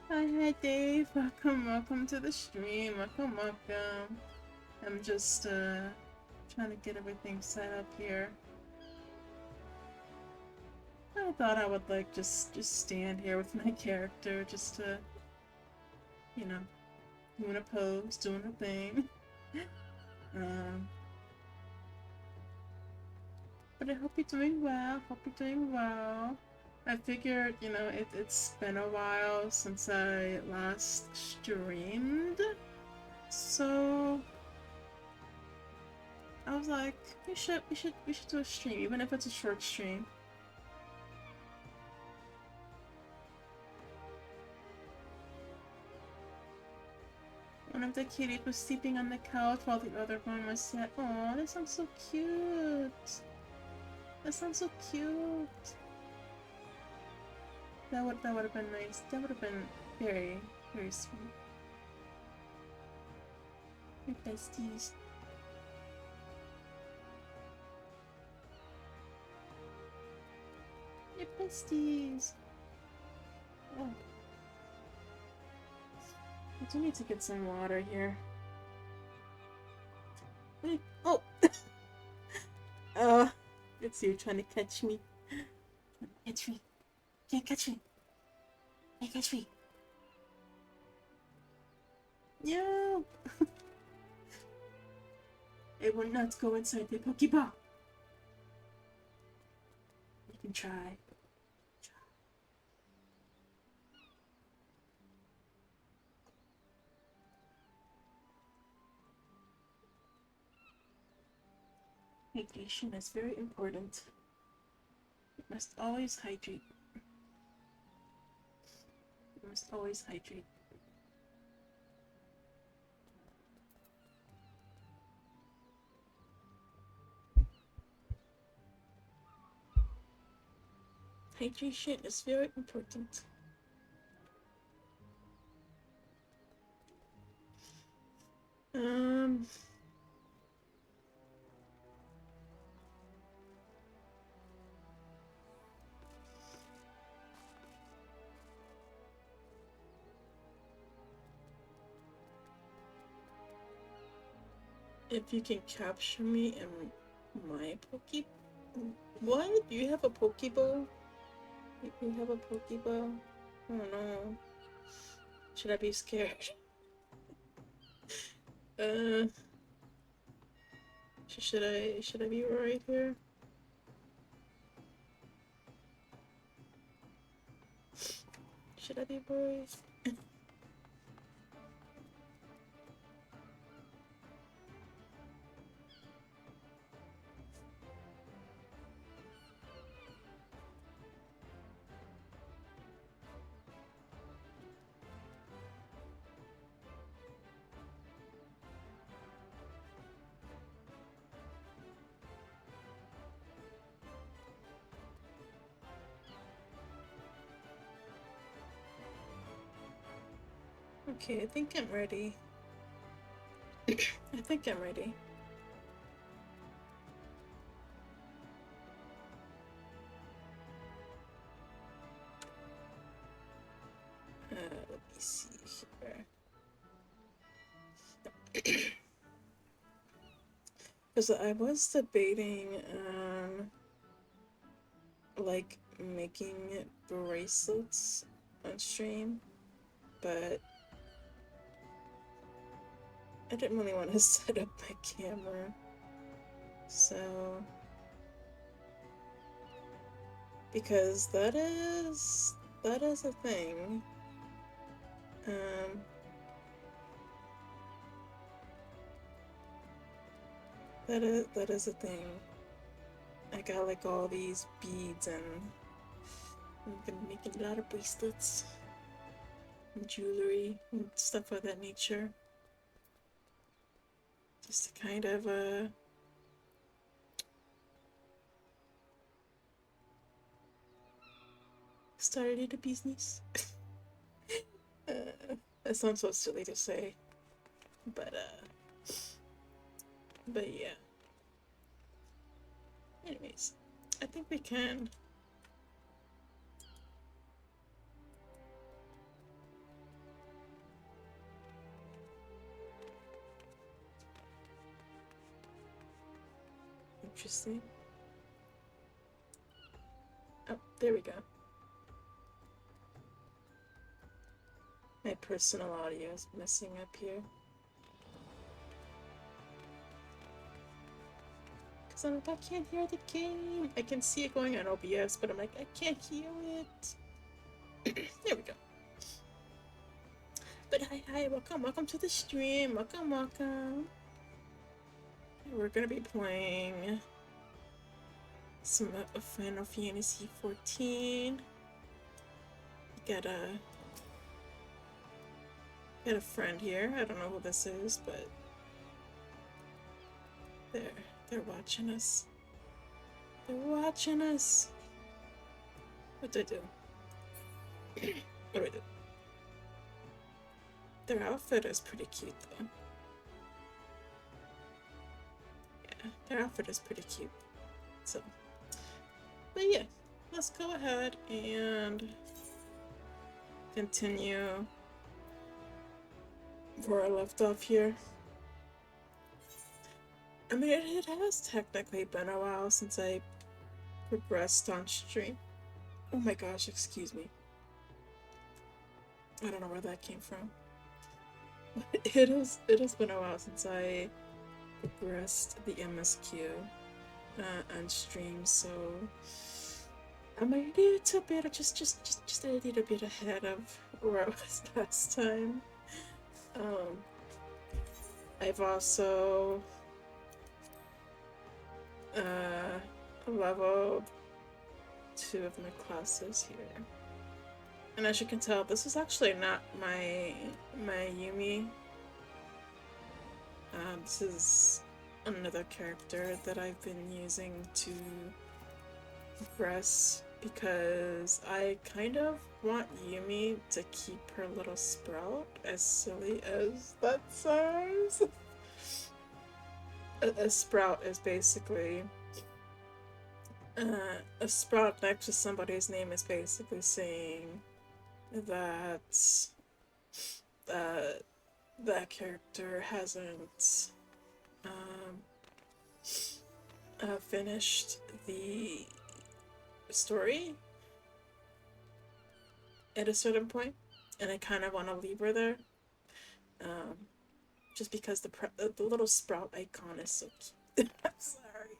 Hi Dave. Welcome to the stream. Welcome. I'm just trying to get everything set up here. I thought I would like just stand here with my character just to, you know, doing a pose, doing a thing. um, but I hope you're doing well. Hope you're doing well. I figured, it's been a while since I last streamed, so I was like, we should do a stream, even if it's a short stream. One of the kitties was sleeping on the couch while the other one was set. Oh, that sounds so cute. That sounds so cute. That would have been nice. That would have been very, very sweet. Your besties. Your besties. Oh, I do need to get some water here. Wait, oh! It's you trying to catch me. Catch me. Can't catch me. Can't catch me. No! It will not go inside the Pokeball. You can try. Hydration is very important. You must always hydrate. You must always hydrate. Hydration is very important. Um, if you can capture me in my Poke... What? You have a Pokeball? You have a Pokeball? Oh no. Should I be scared? Uh... Should I be right here? Should I be worried? Okay, I think I'm ready. I think I'm ready. Let me see here. Because I was debating, like, making bracelets on stream, but I didn't really want to set up my camera, so... Because that is a thing. That is a thing. I got like all these beads and I'm gonna make a lot of bracelets and jewelry and stuff of that nature. Just to kind of start a little business. That sounds so silly to say, but yeah. Anyways, I think we can. Interesting. Oh, there we go. My personal audio is messing up here. Because I'm like, I can't hear the game. I can see it going on OBS, but I'm like, I can't hear it. There we go. But hi, welcome to the stream. Welcome. We're gonna be playing some Final Fantasy 14. Got a friend here. I don't know who this is, but they're watching us. They're watching us. What do I do? What do I do? Their outfit is pretty cute, though. Yeah, their outfit is pretty cute. So, but yeah, let's go ahead and continue where I left off here. I mean, it has technically been a while since I progressed on stream. Oh my gosh, excuse me. I don't know where that came from. It has been a while since I progressed the MSQ on stream, so I'm a little bit, just a little bit ahead of where I was last time. I've also leveled 2 of my classes here. And as you can tell, this is actually not my Yumi. This is another character that I've been using to progress because I kind of want Yumi to keep her little sprout, as silly as that sounds. A sprout is basically a sprout next to somebody's name is basically saying that that character hasn't finished the story at a certain point, and I kind of want to leave her there, just because the little sprout icon is so cute. I'm sorry.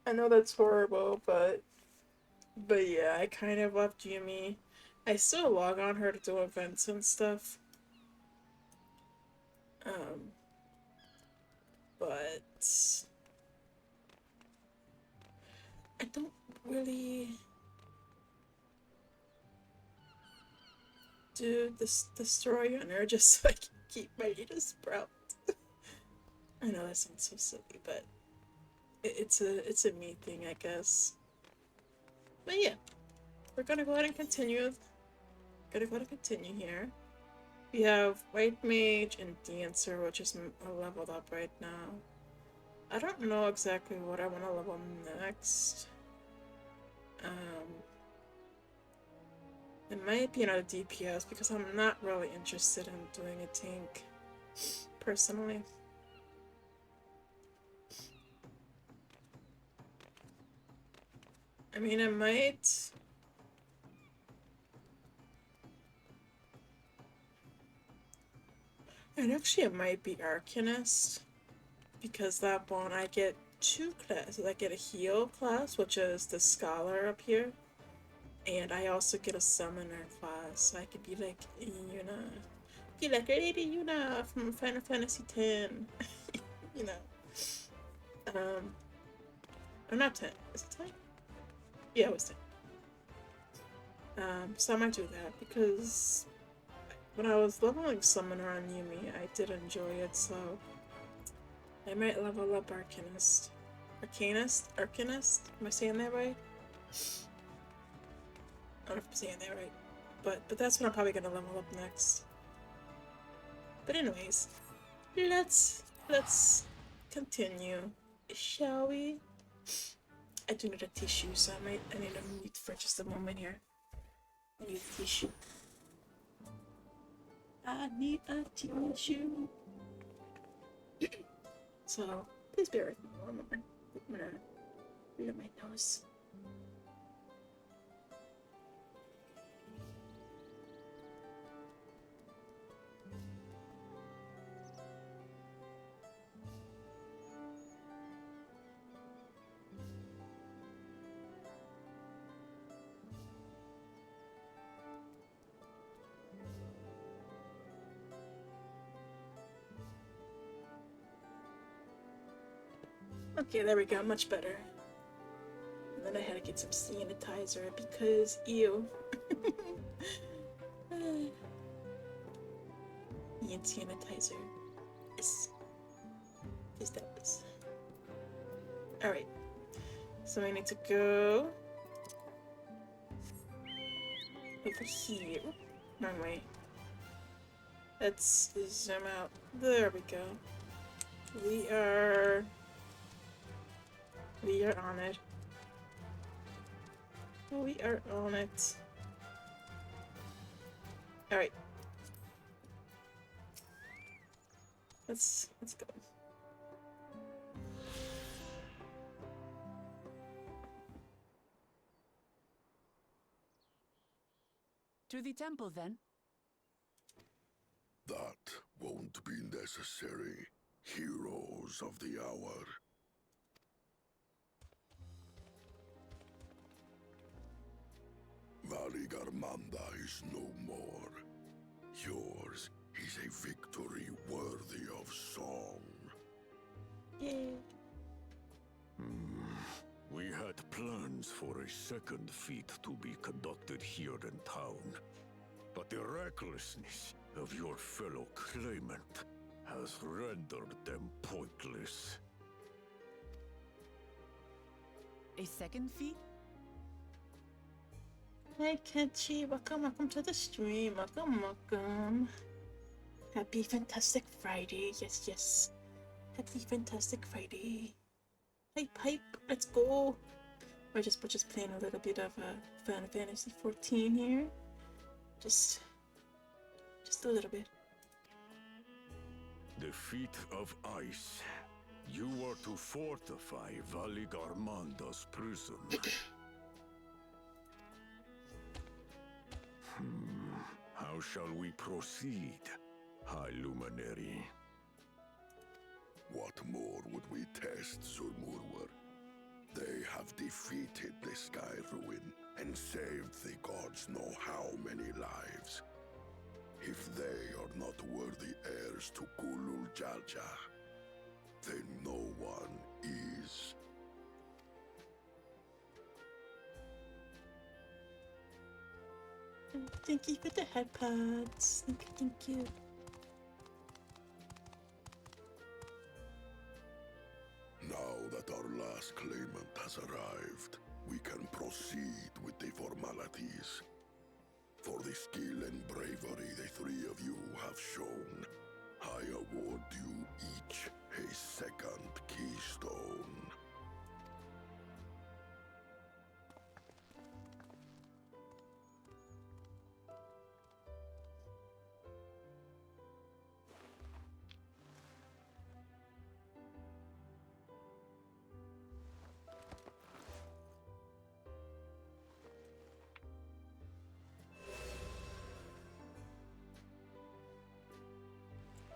I know that's horrible, but yeah, I kind of love Yumi. I still log on her to do events and stuff. But I don't really do the story on her just so I can keep my little sprout. I know that sounds so silly, but it's a me thing, I guess. But yeah, we're gonna go ahead and continue. Here. We have White Mage and Dancer, which is leveled up right now. I don't know exactly what I want to level next. It might be another DPS because I'm not really interested in doing a tank, personally. I mean, I might... And actually, it might be Arcanist, because that one I get 2 classes. I get a heal class, which is the Scholar up here, and I also get a Summoner class, so I could be like Yuna. Be like Lady Yuna from Final Fantasy X. You know. I'm not 10. Is it 10? Yeah, it was 10. So I might do that, because when I was leveling Summoner on Yumi, I did enjoy it, so I might level up Arcanist. Arcanist? Am I saying that right? I don't know if I'm saying that right. But that's what I'm probably gonna level up next. But anyways, let's continue, shall we? I do need a tissue, so I need to mute for just a moment here. I need a tissue. I need a tissue. So please bear with me one moment. I'm gonna Look at my nose. Okay, there we go, much better. And then I had to get some sanitizer because, ew. Hand sanitizer. Yes. Yes, that was. Alright. So I need to go over here. Wrong way. Let's zoom out. There we go. We are on it. We are on it. Alright. Let's go. To the temple, then? That won't be necessary, heroes of the hour. Valigarmanda is no more. Yours is a victory worthy of song. Yay. We had plans for a second feat to be conducted here in town, but the recklessness of your fellow claimant has rendered them pointless. A second feat? Hi Kenchi, welcome to the stream. Welcome. Happy Fantastic Friday. Yes. Happy Fantastic Friday. Hype, let's go. We're just playing a little bit of Final Fantasy 14 here. Just a little bit. The feat of ice. You are to fortify Valigarmanda's prison. How shall we proceed, High Luminary? What more would we test, Surmurwer? They have defeated the Sky Ruin and saved the gods know how many lives. If they are not worthy heirs to Kulul Jaja, then no one is. Thank you for the headpads. Thank you. Now that our last claimant has arrived, we can proceed with the formalities. For the skill and bravery the three of you have shown, I award you each a second keystone.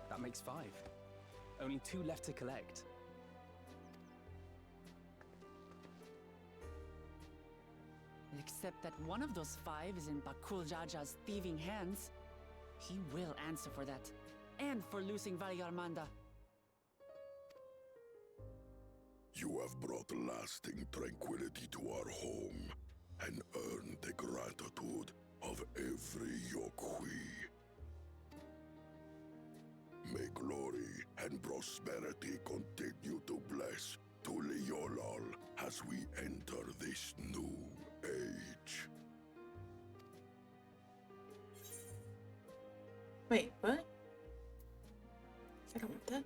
That makes 5. Only 2 left to collect. Except that one of those 5 is in Bakul Jaja's thieving hands. He will answer for that. And for losing Valigarmanda. You have brought lasting tranquility to our home and earned the gratitude of every Yokui. May glory and prosperity continue to bless Tuliolol as we enter this new age. Wait, what? I don't want that.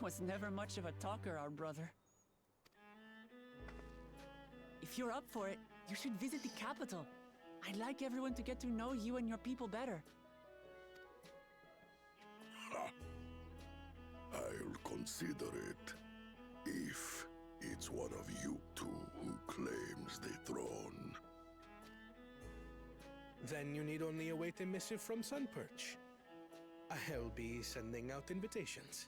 Was never much of a talker, our brother. If you're up for it, you should visit the capital. I'd like everyone to get to know you and your people better. Ha! I'll consider it. If it's one of you two who claims the throne. Then you need only await a missive from Sunperch. I'll be sending out invitations.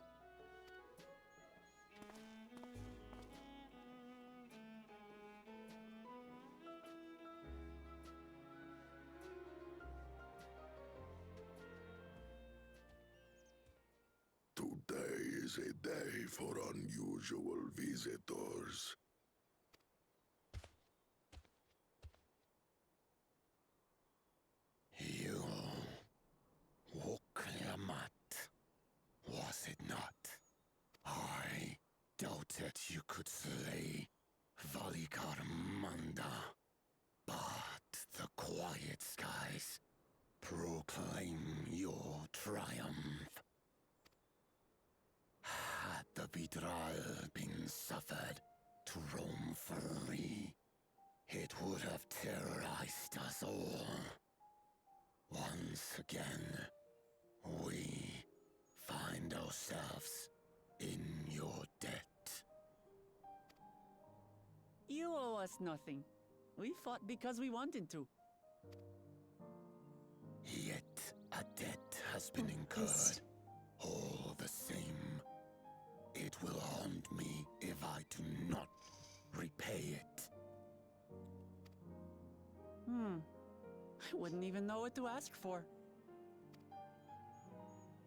Today is a day for unusual visitors. You Woklamat, was it not? I doubted you could slay Valikarmanda, but the quiet skies proclaim your triumph. Had the Vidral been suffered to roam free, it would have terrorized us all. Once again, we find ourselves in your debt. You owe us nothing. We fought because we wanted to. Yet a debt has been incurred. All the same, it will haunt me if I do not repay it. I wouldn't even know what to ask for.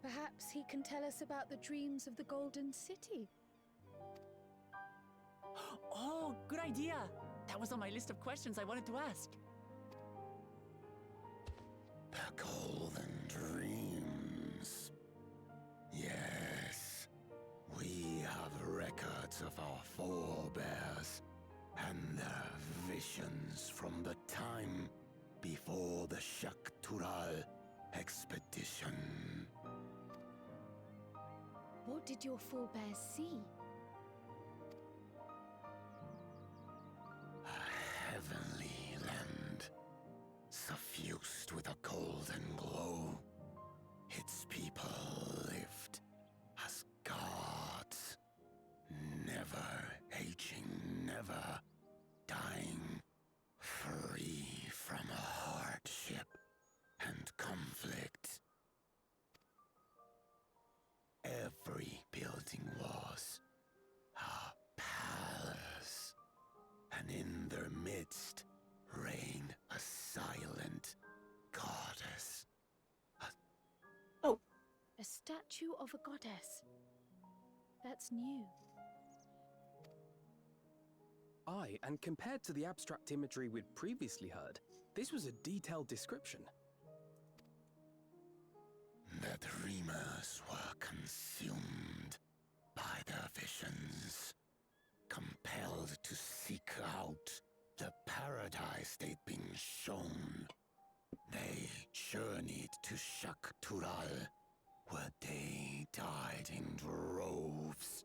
Perhaps he can tell us about the dreams of the Golden City. Oh, good idea! That was on my list of questions I wanted to ask. The Golden Dreams. Yes, we have records of our forebears and their visions from the time before the Shaktural expedition. What did your forebears see? A heavenly land, suffused with a golden glow. Its people lived as gods, never aging, never dying, free from hardship and conflict. Every building was a palace, and in their midst reigned a silent goddess. A statue of a goddess. That's new. Aye, and compared to the abstract imagery we'd previously heard, this was a detailed description. The dreamers were consumed by their visions, compelled to seek out the paradise they'd been shown. They journeyed to Shaktural, where they died in droves.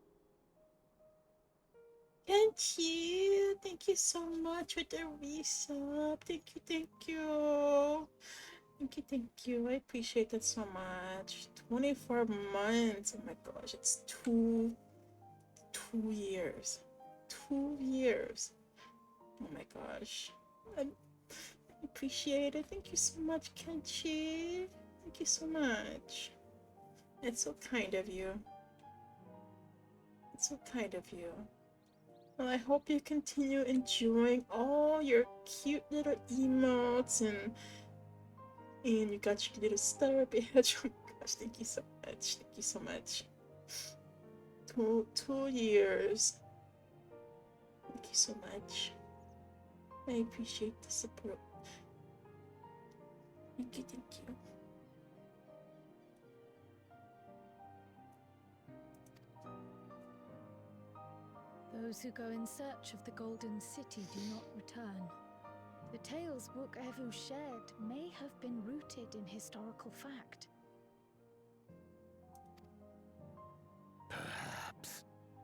Thank you so much for the resub. Thank you. Thank you. I appreciate that so much. 24 months. Oh my gosh, it's two years. 2 years. Oh my gosh. I appreciate it. Thank you so much, Kenchi. Thank you so much. It's so kind of you. It's so kind of you. Well, I hope you continue enjoying all your cute little emotes and you got your little star badge. Oh my gosh, thank you so much. Thank you so much. 2 years. Thank you so much. I appreciate the support. Thank you. Those who go in search of the Golden City do not return. The tales Book Evu shared may have been rooted in historical fact. Perhaps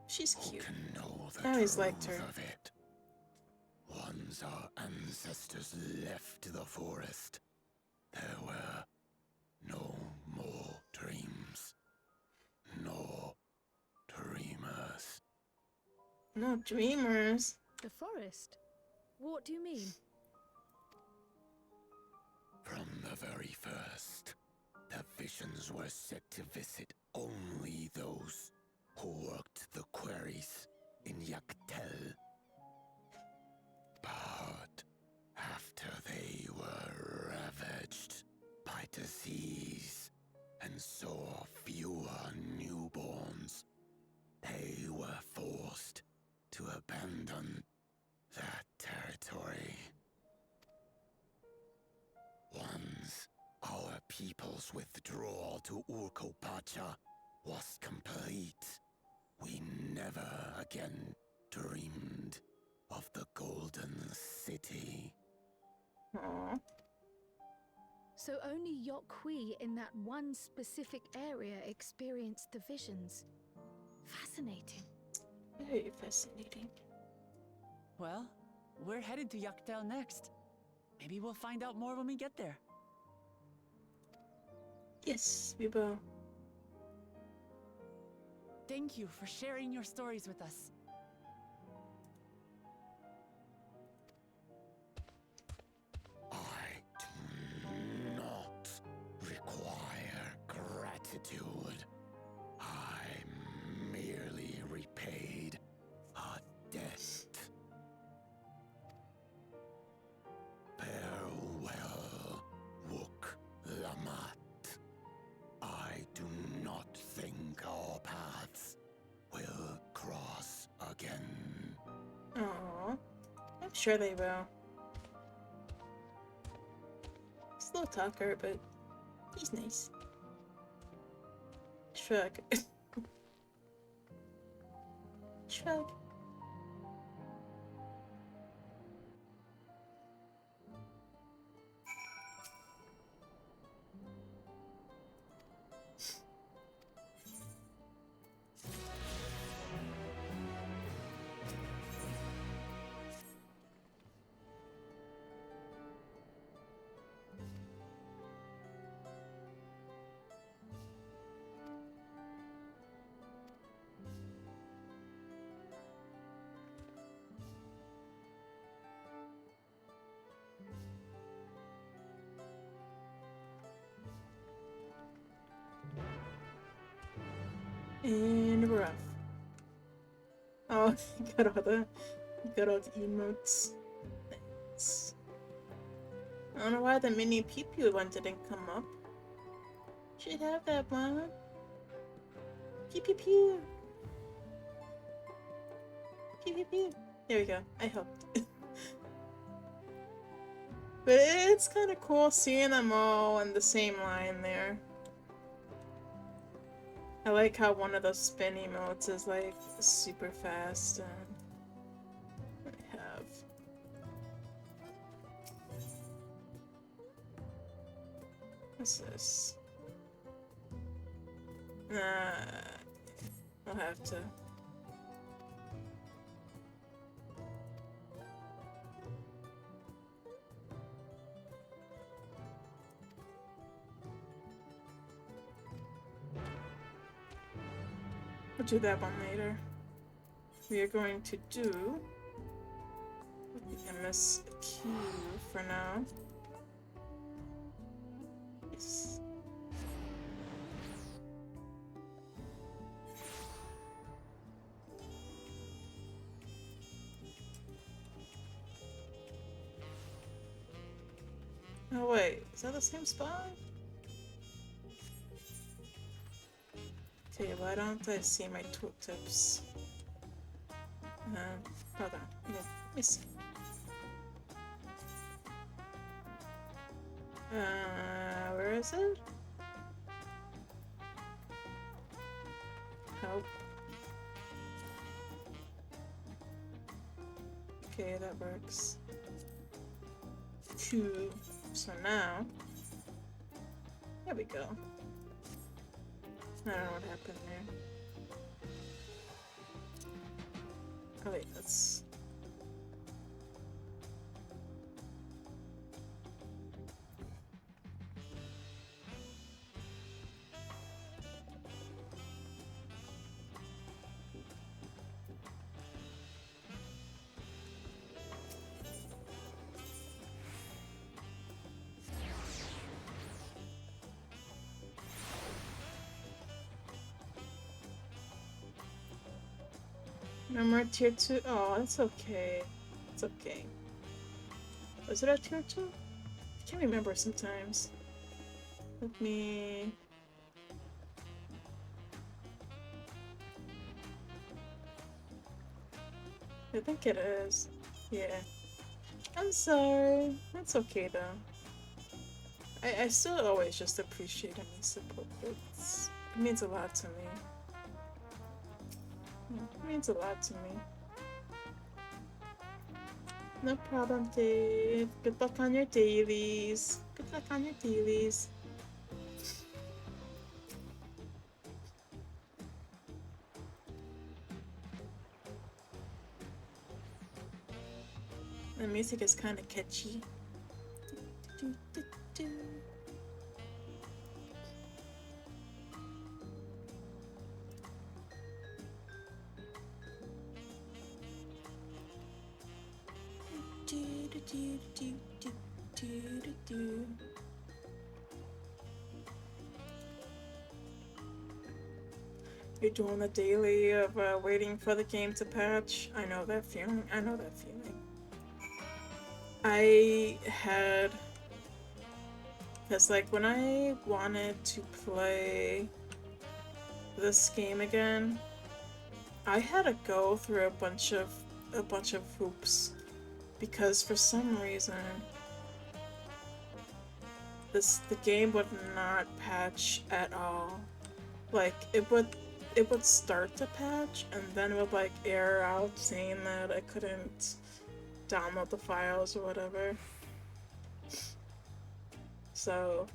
She's who cute. can know the I always liked truth her. of it. Once our ancestors left the forest, there were no more dreams. No dreamers. No dreamers. The forest? What do you mean? From the very first, the visions were set to visit only those who worked the quarries in Yaktel. But after they were ravaged by disease and saw fewer newborns, they were forced to abandon that territory. Once our people's withdrawal to Urkopacha was complete, we never again dreamed of the Golden City. Aww. So only Yokhui in that one specific area experienced the visions. Fascinating. Very fascinating. Well, we're headed to Yaktel next. Maybe we'll find out more when we get there. Yes, we will. Thank you for sharing your stories with us. I do not require gratitude. I merely repaid a debt. Farewell, Wook Lamat. I do not think our paths will cross again. Aww. I'm sure they will. Slow talker, but he's nice. Shrug. Shrug. And we're off. Oh, you got all the emotes. Nice. I don't know why the mini pew pew one didn't come up. Should have that one. Pew pew pew. Pew pew pew. There we go. I helped. But it's kind of cool seeing them all in the same line there. I like how one of those spin emotes is like super fast. I have. What's this? I'll have to. We'll do that one later. We are going to do the MSQ for now. Yes. Oh wait, is that the same spot? Okay, why don't I see my tooltips? Hold on. Let me see. Where is it? Help. Okay, that works. 2. So now, there we go. I don't know what happened there. Oh wait, that's... No more tier 2? Oh, that's okay. It's okay. Was it a tier 2? I can't remember sometimes. Let me... I think it is. Yeah. I'm sorry. That's okay though. I still always just appreciate any support. It means a lot to me. It means a lot to me. No problem, Dave. Good luck on your dailies. Good luck on your dailies. The music is kind of catchy. Do, do, do, do. Do, do, do, do, do, do, do, do. You're doing the daily of waiting for the game to patch. I know that feeling. I know that feeling. I had... Because, like, when I wanted to play this game again, I had to go through a bunch of hoops. Because for some reason, the game would not patch at all. Like, it would start to patch, and then it would, like, error out saying that I couldn't download the files or whatever. So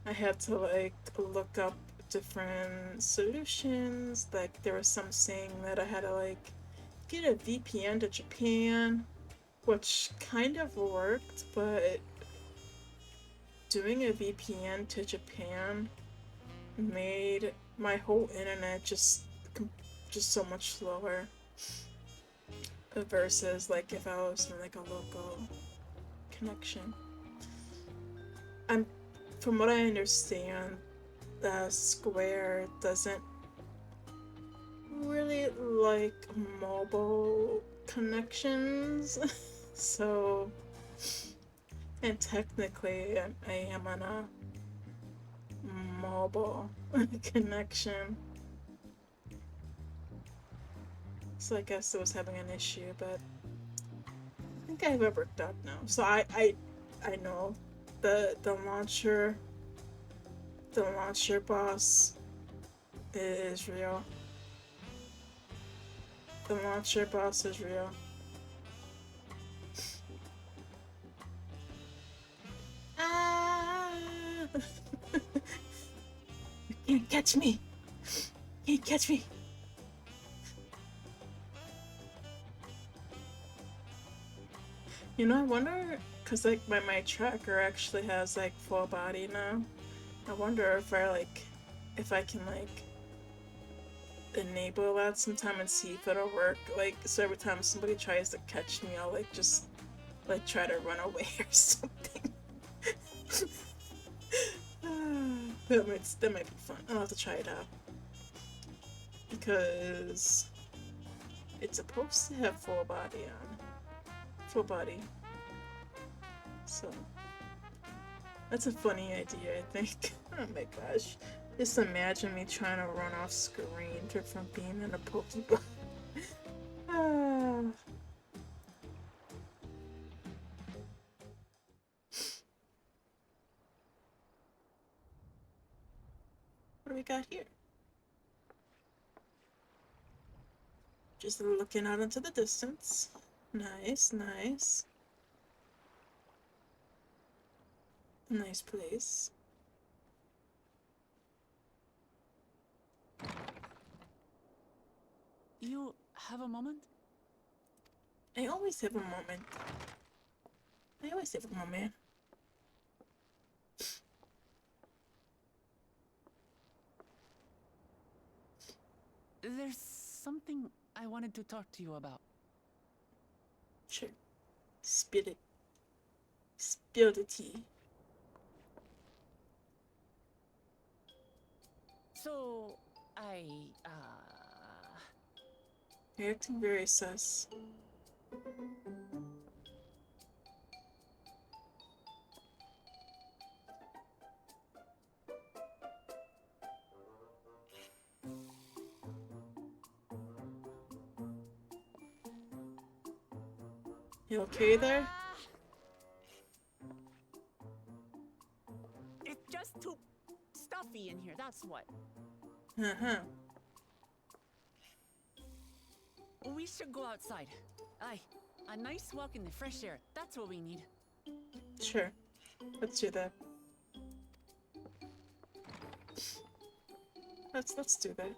I had to, like, look up different solutions. Like, there was some saying that I had to, like, get a VPN to Japan, which kind of worked, but doing a VPN to Japan made my whole internet just so much slower versus, like, if I was in, like, a local connection. From what I understand, Square doesn't really like mobile connections. So, and technically I am on a mobile connection. So I guess it was having an issue, but I think I have it worked out now. So I know the launcher boss is real. The launcher boss is real. Ah! You can't catch me! You can't catch me! You know, I wonder, cause like my tracker actually has like full body now. I wonder if I can like enable that sometime and see if it'll work. Like, so every time somebody tries to catch me, I'll like just like try to run away or something. that might be fun. I'll have to try it out because it's supposed to have full body. So that's a funny idea, I think. Oh my gosh. Just imagine me trying to run off screen from being in a Pokeball. What do we got here? Just looking out into the distance. Nice, nice. A nice place. You have a moment? I always have a moment. I always have a moment. There's something I wanted to talk to you about. Sure. Spill it. Spill the tea. So, You're acting very sus. You okay there? It's just too stuffy in here, that's what. Uh-huh. We should go outside. Aye, a nice walk in the fresh air. That's what we need. Sure. Let's do that. Let's do that.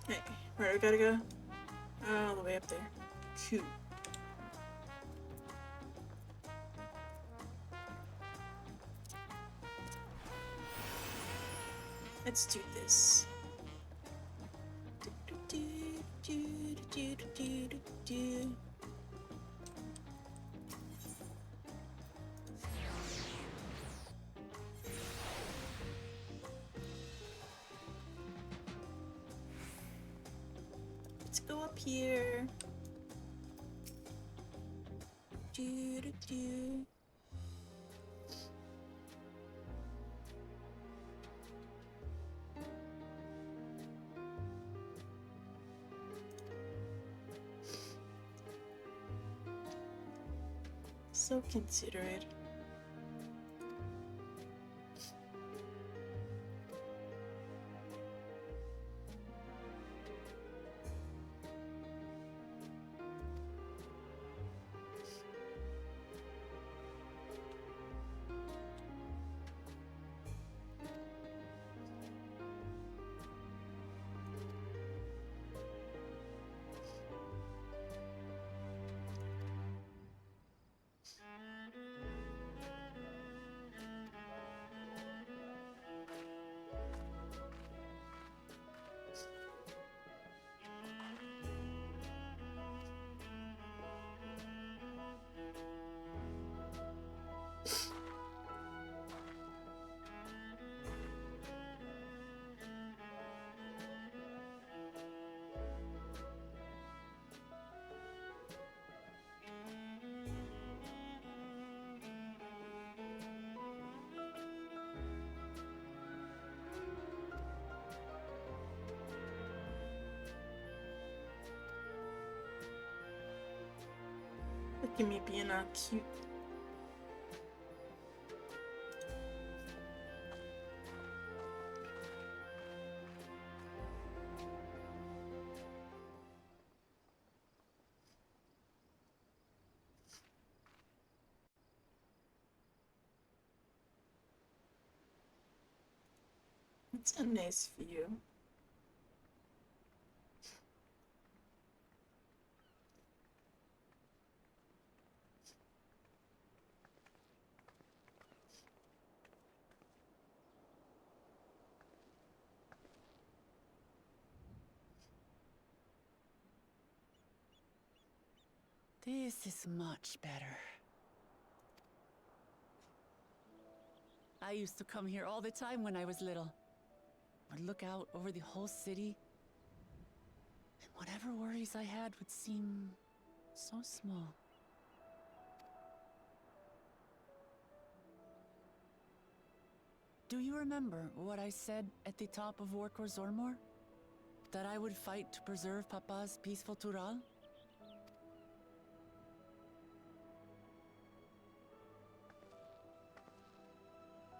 Okay, where do we gotta go? All the way up there. Cool. Let's do this. Let's go up here. So considerate. Look at me being all cute. It's a nice view. This is much better. I used to come here all the time when I was little. Would look out over the whole city, and whatever worries I had would seem so small. Do you remember what I said at the top of Orkor Zormor? That I would fight to preserve Papa's peaceful Tural?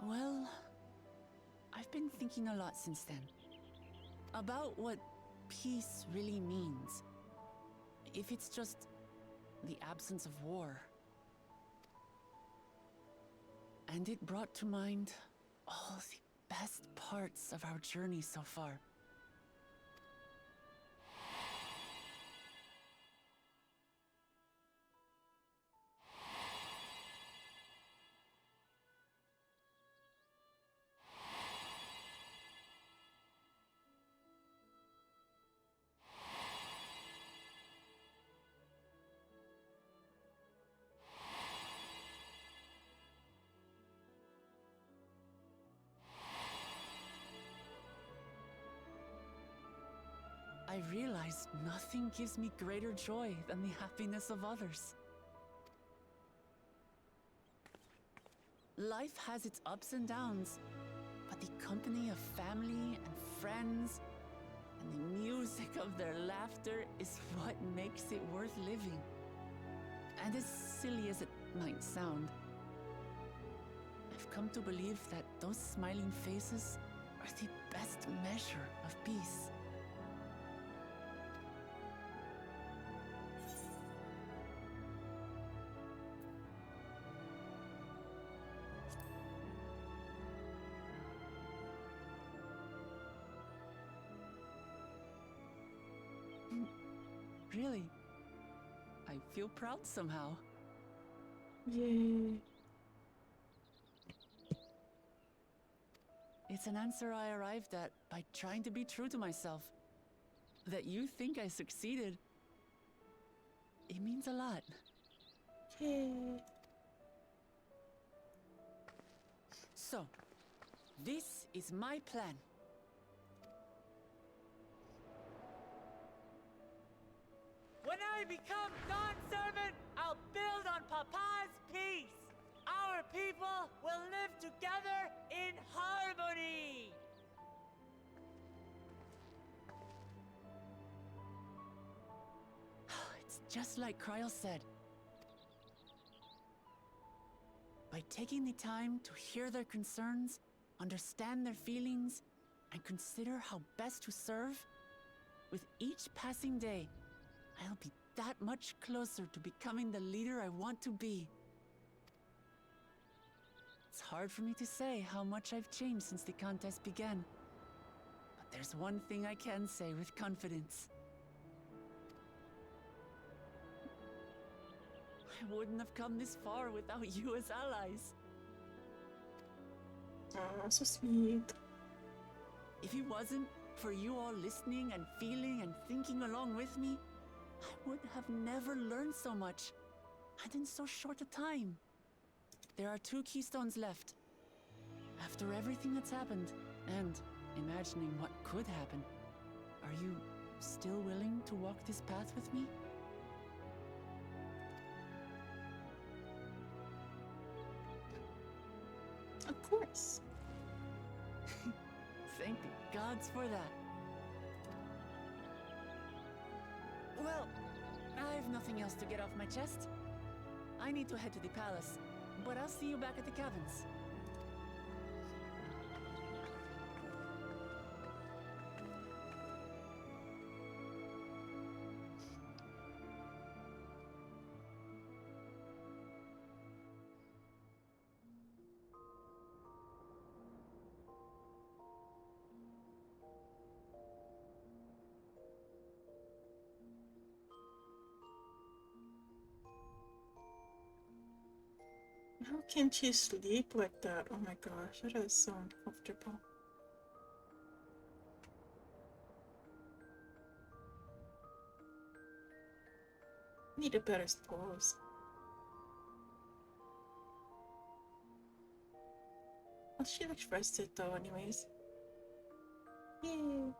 Well, I've been thinking a lot since then. About what peace really means. If it's just the absence of war. And it brought to mind all the best parts of our journey so far. I realized nothing gives me greater joy than the happiness of others. Life has its ups and downs, but the company of family and friends and the music of their laughter is what makes it worth living. And as silly as it might sound, I've come to believe that those smiling faces are the best measure of peace. Really, I feel proud somehow. Yay. It's an answer I arrived at by trying to be true to myself. That you think I succeeded, it means a lot. Yay. So, this is my plan. When I become non-servant, I'll build on Papa's peace. Our people will live together in harmony. It's just like Kryl said. By taking the time to hear their concerns, understand their feelings, and consider how best to serve, with each passing day, I'll be that much closer to becoming the leader I want to be. It's hard for me to say how much I've changed since the contest began. But there's one thing I can say with confidence. I wouldn't have come this far without you as allies. Aw, so sweet. If it wasn't for you all listening and feeling and thinking along with me, I would have never learned so much, and in so short a time. There are 2 keystones left. After everything that's happened, and imagining what could happen, are you still willing to walk this path with me? Of course. Thank the gods for that. Well, I've nothing else to get off my chest. I need to head to the palace, but I'll see you back at the cabins. How can she sleep like that? Oh my gosh, that is so uncomfortable. Need a better pose. Oh, she looks rested though, anyways. Yay.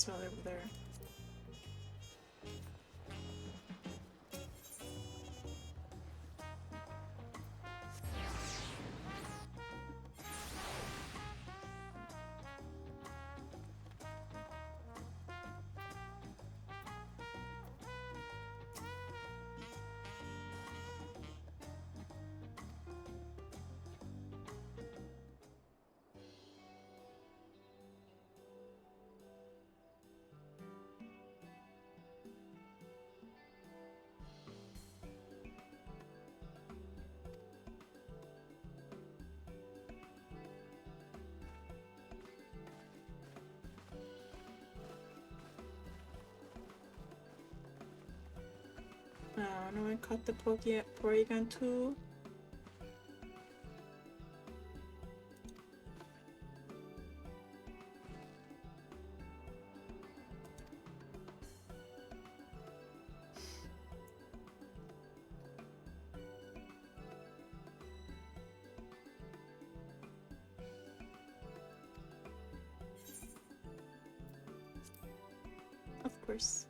It's all over there. No one caught the Porygon too. Of course.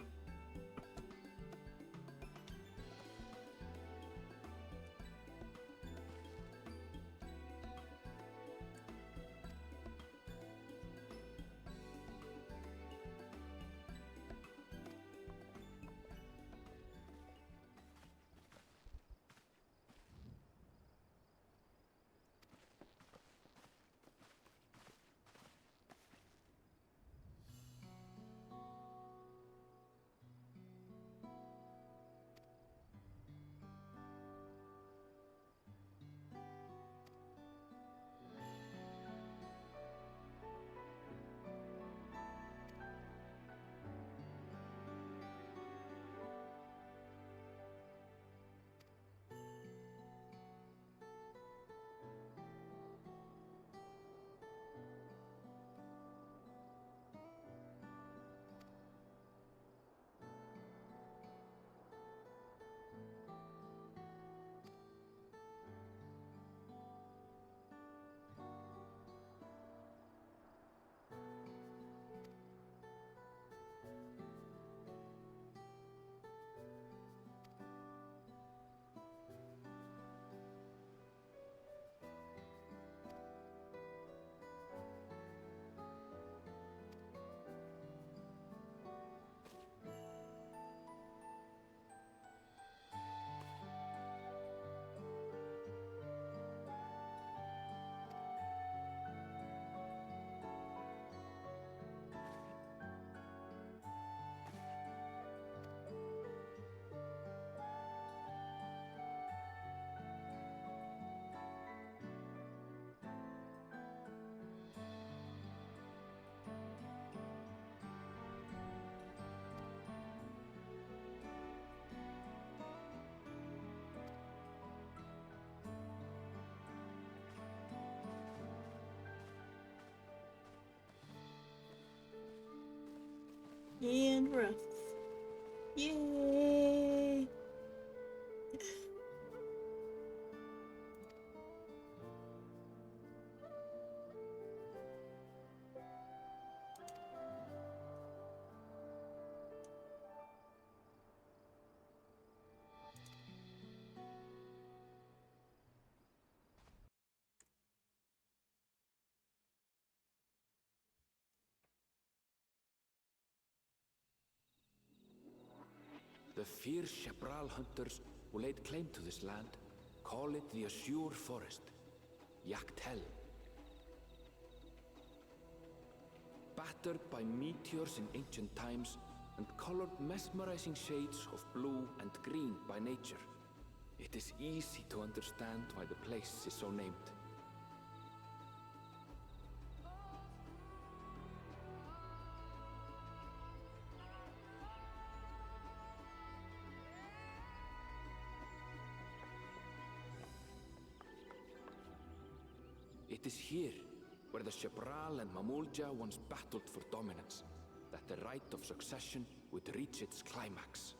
And rough. Yay! The fierce Chapral hunters who laid claim to this land call it the Azure Forest, Yaktel. Battered by meteors in ancient times and colored mesmerizing shades of blue and green by nature, it is easy to understand why the place is so named. It is here, where the Chapral and Mamulja once battled for dominance, that the right of succession would reach its climax.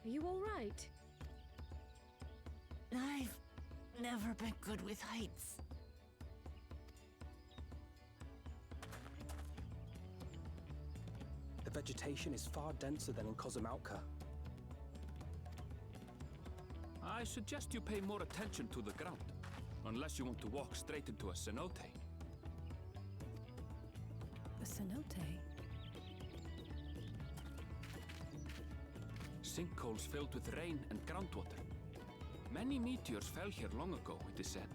Are you all right? I've never been good with heights. The vegetation is far denser than in Kozumauka. I suggest you pay more attention to the ground, unless you want to walk straight into a cenote. A cenote? Sinkholes filled with rain and groundwater. Many meteors fell here long ago, it is said,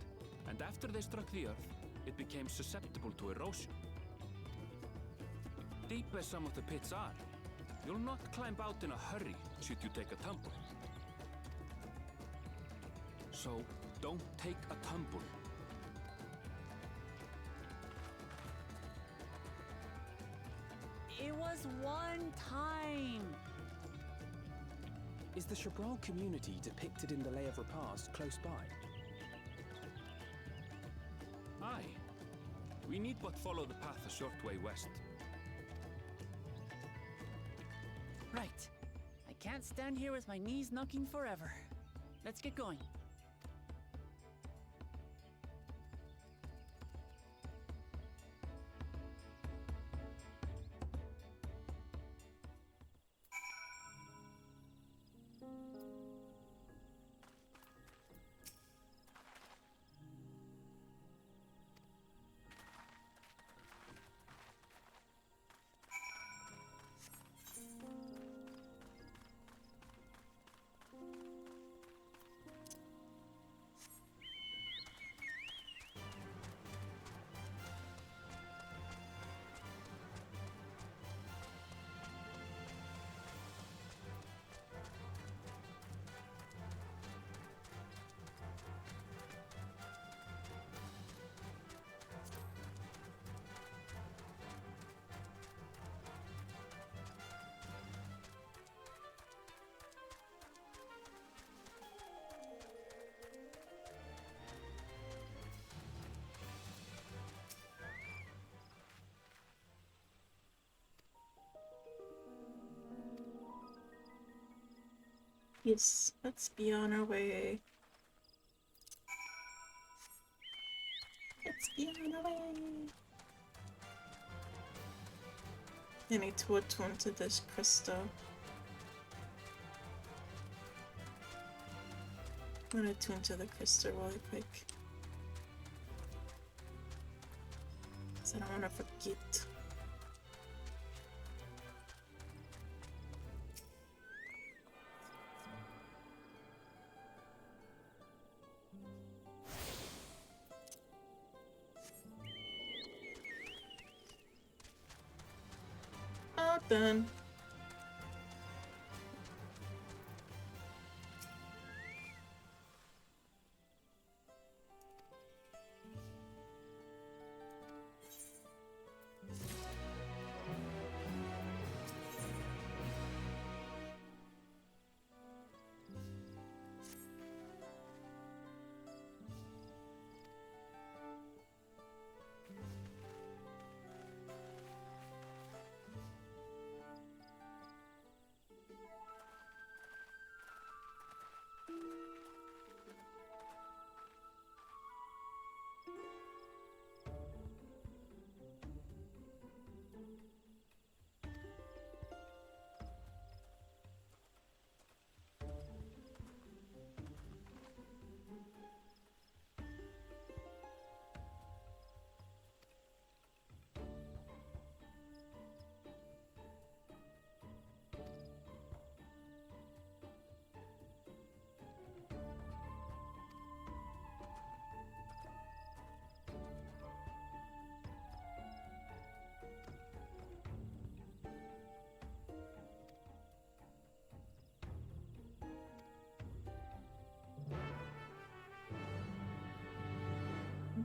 and after they struck the earth, it became susceptible to erosion. Deep as some of the pits are, you'll not climb out in a hurry should you take a tumble. So, don't take a tumble. It was one time. Is the Chabral community depicted in the Lay of Repast close by? Aye. We need but follow the path a short way west. Right. I can't stand here with my knees knocking forever. Let's get going. Yes, let's be on our way. Let's be on our way. I need to attune to this crystal. I'm gonna attune to the crystal really quick. Cause I don't wanna forget. All done.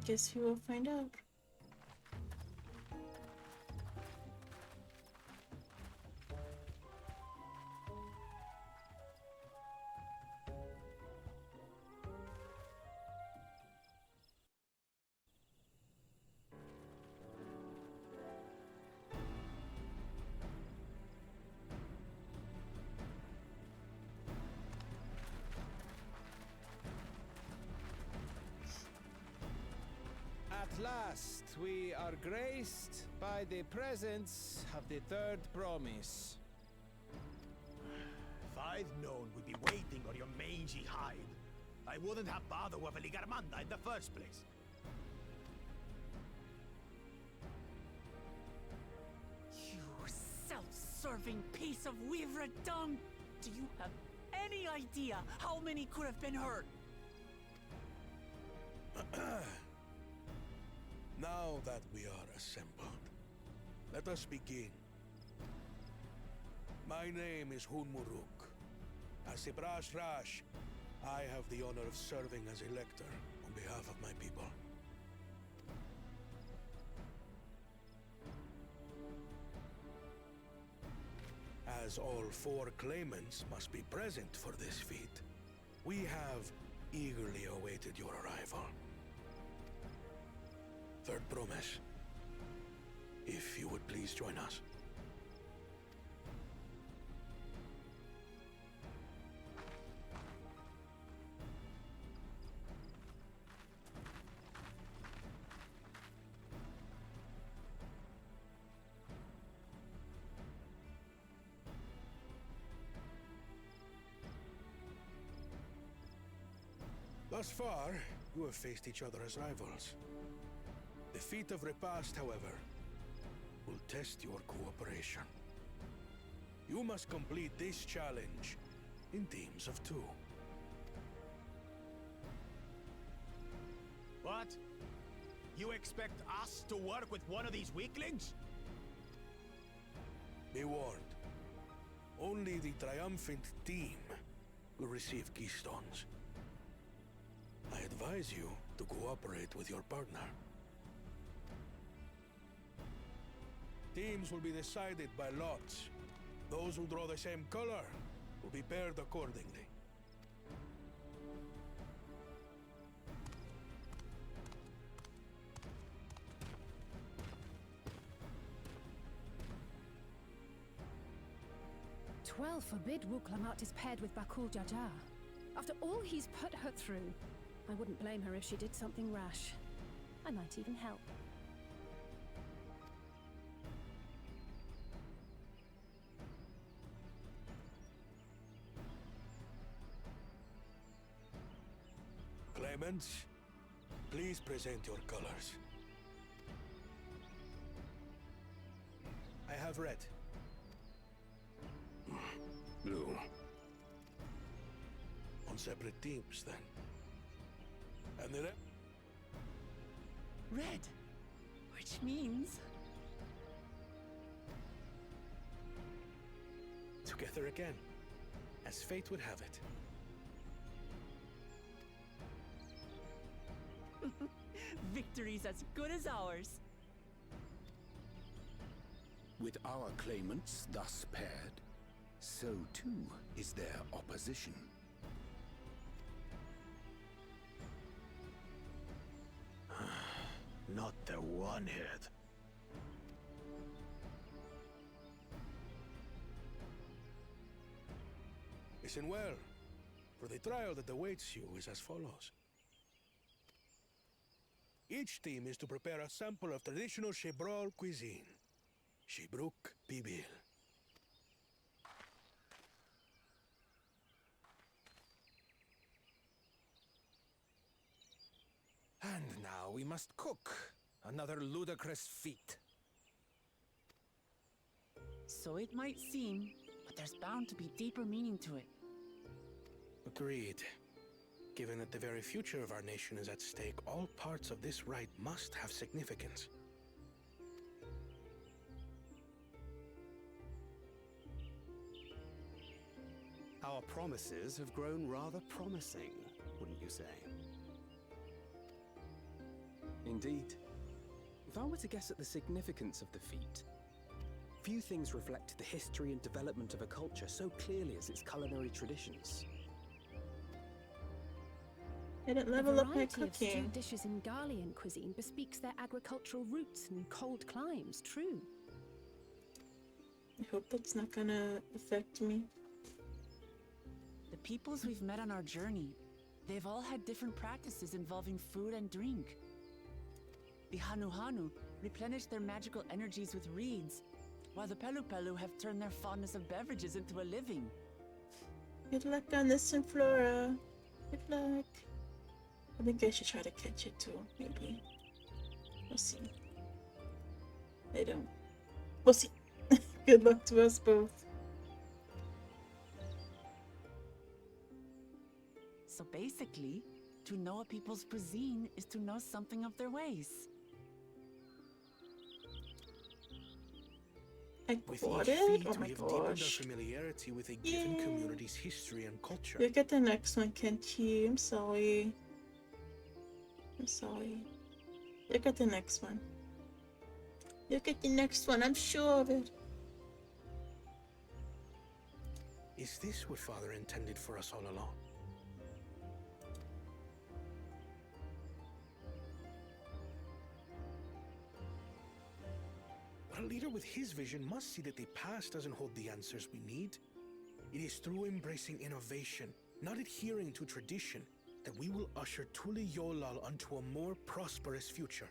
Guess we will find out. last, we are graced by the presence of the third promise. If I'd known we'd be waiting on your mangy hide, I wouldn't have bothered with a Ligarmanda in the first place. You self-serving piece of weaver dung! Do you have any idea how many could have been hurt? Now that we are assembled, let us begin. My name is Hunmuruk. As a Brash Rash, I have the honor of serving as elector on behalf of my people. As all 4 claimants must be present for this feat, we have eagerly awaited your arrival. Third promise, if you would please join us. Thus far, you have faced each other as rivals. The feat of repast, however, will test your cooperation. You must complete this challenge in teams of 2. What? You expect us to work with one of these weaklings? Be warned, only the triumphant team will receive keystones. I advise you to cooperate with your partner. Teams will be decided by lots. Those who draw the same color will be paired accordingly. Twelve forbid Wuklamat is paired with Bakul Jaja. After all he's put her through, I wouldn't blame her if she did something rash. I might even help. Claimants, please present your colors. I have red. Blue. On separate teams, then. And the Red. Which means... together again, as fate would have it. Victory's as good as ours. With our claimants thus paired, so too is their opposition. Not the one-head. Listen well, for the trial that awaits you is as follows. Each team is to prepare a sample of traditional Shebrol cuisine. Shibruk Bibil. And now we must cook. Another ludicrous feat. So it might seem, but there's bound to be deeper meaning to it. Agreed. Given that the very future of our nation is at stake, all parts of this rite must have significance. Our promises have grown rather promising, wouldn't you say? Indeed. If I were to guess at the significance of the feat, few things reflect the history and development of a culture so clearly as its culinary traditions. I didn't level up my variety of cooking. stewed dishes in Garlean cuisine bespeaks their agricultural roots and cold climes, true. I hope that's not gonna affect me. The peoples we've met on our journey, they've all had different practices involving food and drink. The Hanu Hanu replenish their magical energies with reeds, while the Pelu Pelu have turned their fondness of beverages into a living. Good luck on this, and Flora. Good luck. I think I should try to catch it too, maybe. We'll see. I don't. We'll see. Good luck to us both. So basically, to know a people's cuisine is to know something of their ways. I With got each it? feat, Oh we my have deepened our gosh. familiarity with a given Yay. community's history and culture. You get the next one, can't you? I'm sorry. I'm sorry. You get the next one. You get the next one, I'm sure of it. Is this what Father intended for us all along? But a leader with his vision must see that the past doesn't hold the answers we need. It is through embracing innovation, not adhering to tradition, that we will usher Tuli Yolal onto a more prosperous future.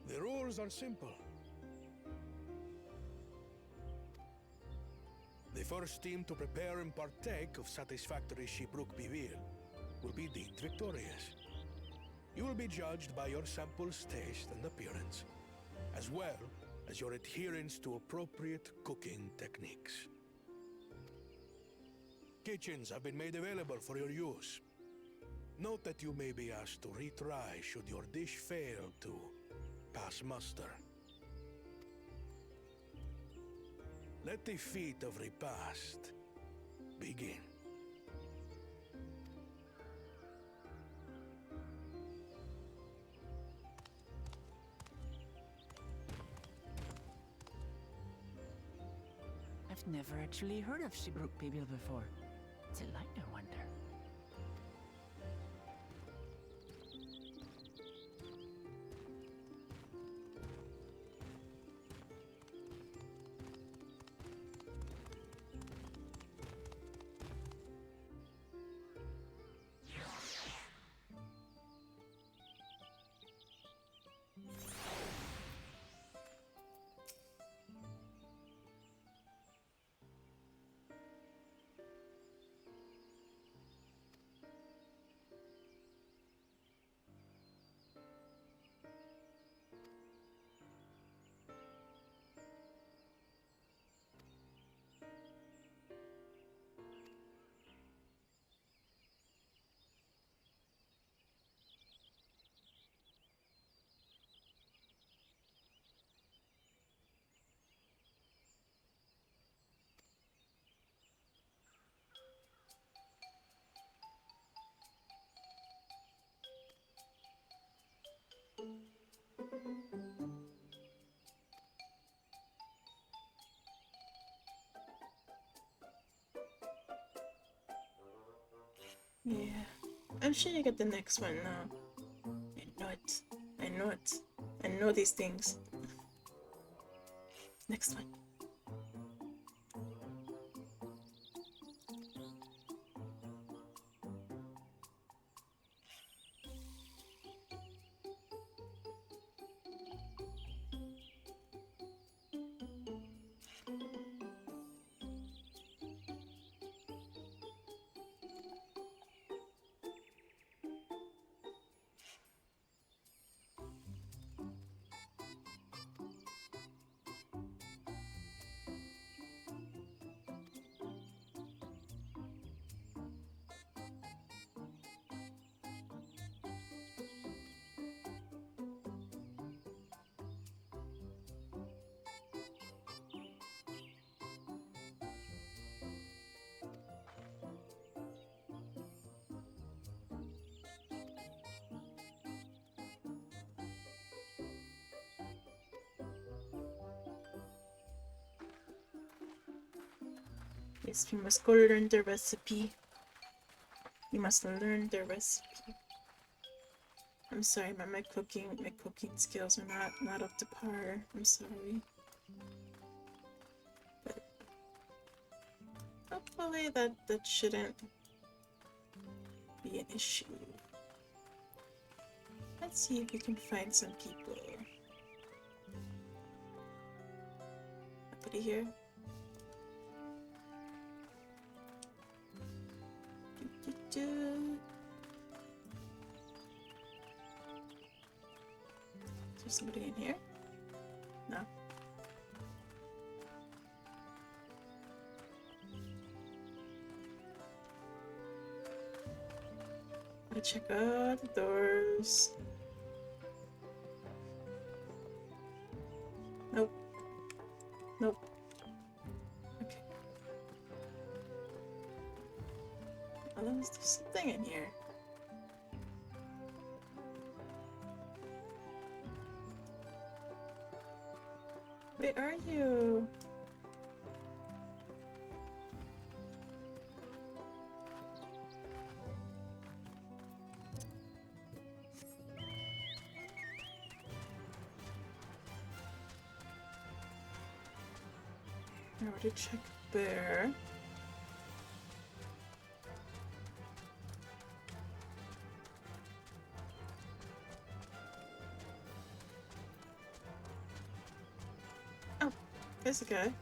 The rules are simple. The first team to prepare and partake of satisfactory Shibruk Bivir will be deemed victorious. You will be judged by your sample's taste and appearance, as well as your adherence to appropriate cooking techniques. Kitchens have been made available for your use. Note that you may be asked to retry should your dish fail to pass muster. Let the feat of repast begin. I've never actually heard of Shibruk Bibil before. Delight, I wonder. Yeah, I'm sure you get the next one now. I know it. I know it. I know these things. Next one. Yes, we must go learn the recipe. We must learn the recipe. I'm sorry, my cooking skills are not up to par. I'm sorry. But Hopefully that shouldn't be an issue. Let's see if we can find some people. Nobody here? Do. Is there somebody in here? No. Gotta check out the doors. Nope. Nope. Okay. Unless there's something in here. Where are you? I already checked there. Oh, there's a guy.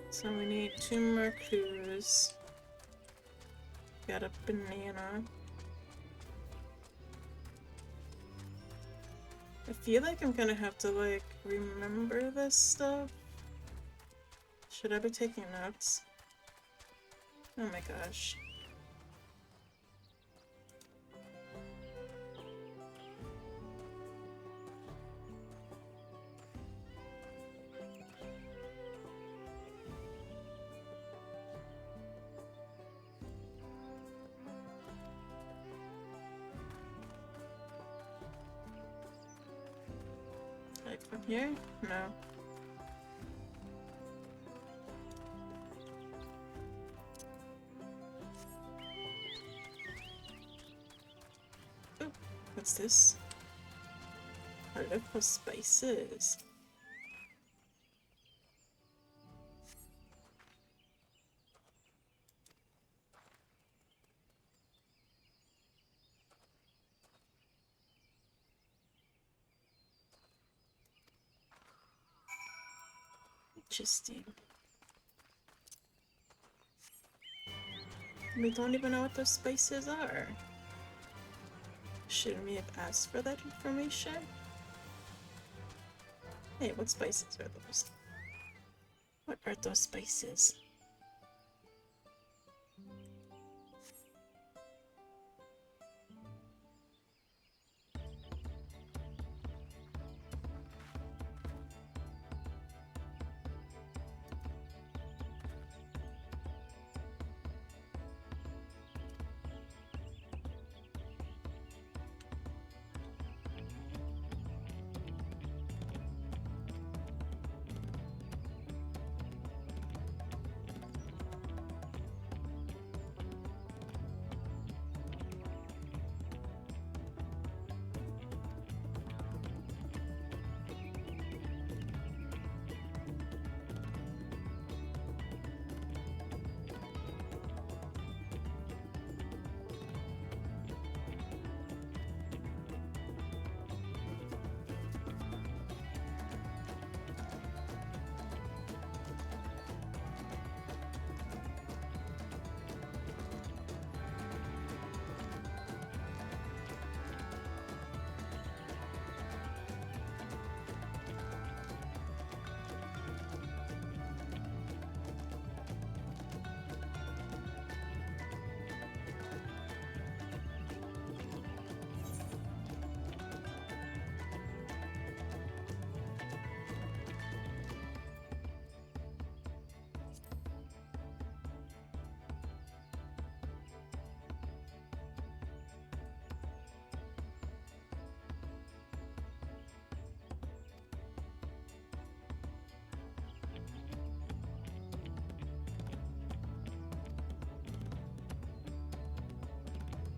So we need 2 more clues. Got a banana. I feel like I'm gonna have to, like, remember this stuff. Should I be taking notes? Oh my gosh. Like from here? No. Oh, what's this? I look for spices. Interesting. We don't even know what those spices are. Shouldn't we have asked for that information? Hey, what spices are those? What are those spices?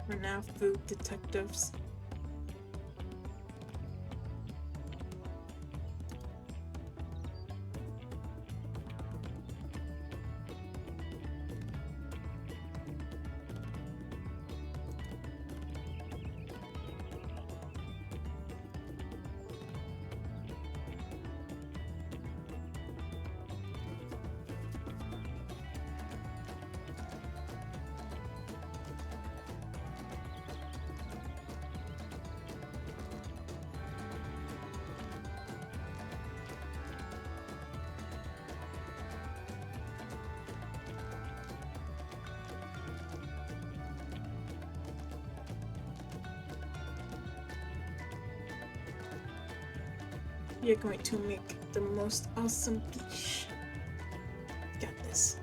We're now food detectives. You're going to make the most awesome dish. Got this.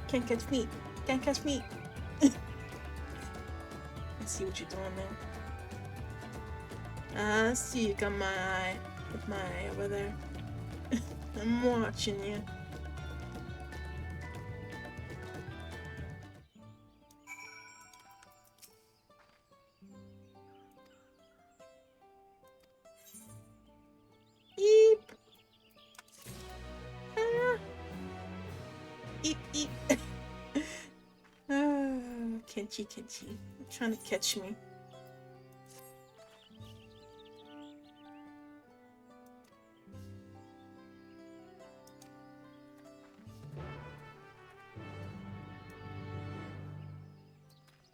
Can't catch me. Can't catch me. I see what you're doing there. I see you got my eye. With my eye over there. I'm watching you. Eep. Eep, eep. Kenchi, Kenchi. Trying to catch me.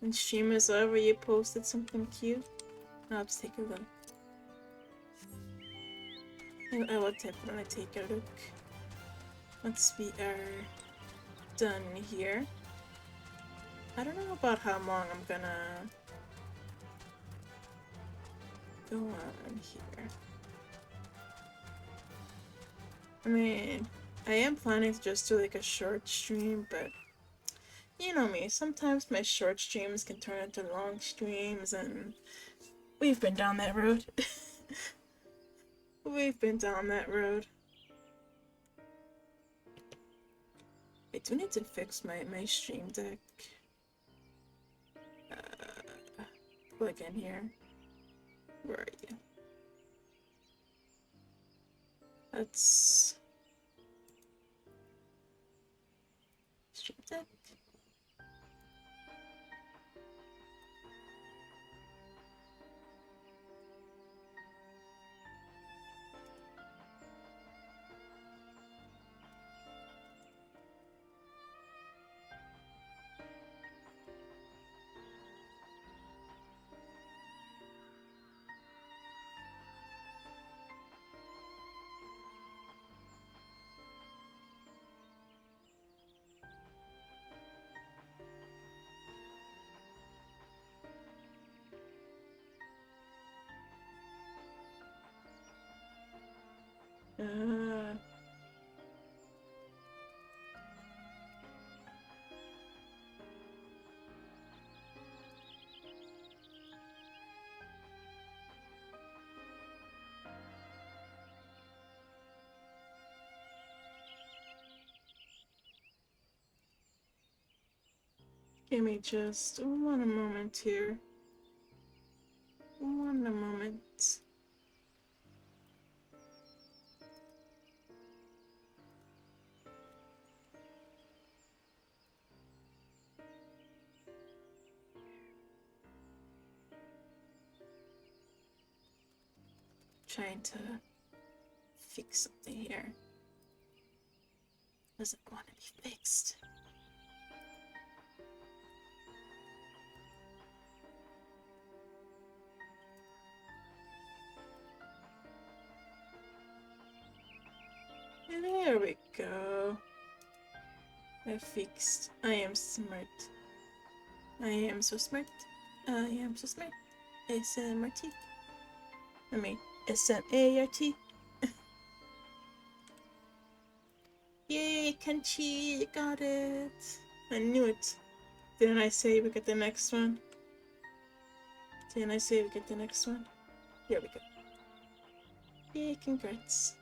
And streamers, wherever you posted something cute, I'll just take a look. I will definitely take a look once we are done here. I don't know about how long I'm gonna go on here. I mean, I am planning to just do like a short stream, but you know me, sometimes my short streams can turn into long streams, and we've been down that road. We've been down that road. I do need to fix my stream deck. Plug in here. Where are you? That's stream deck. Give me just one moment here. One moment. trying to fix something here. Doesn't want to be fixed. There we go. I fixed. I am smart. I am so smart. I am so smart. SMRT. I mean, SMART. Yay, Kenchi, got it. I knew it. Didn't I say we get the next one? Didn't I say we get the next one? Here we go. Yay, congrats.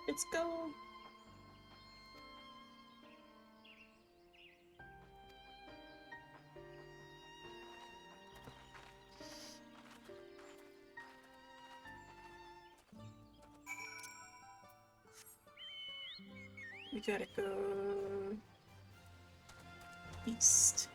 Let's go. We gotta go east.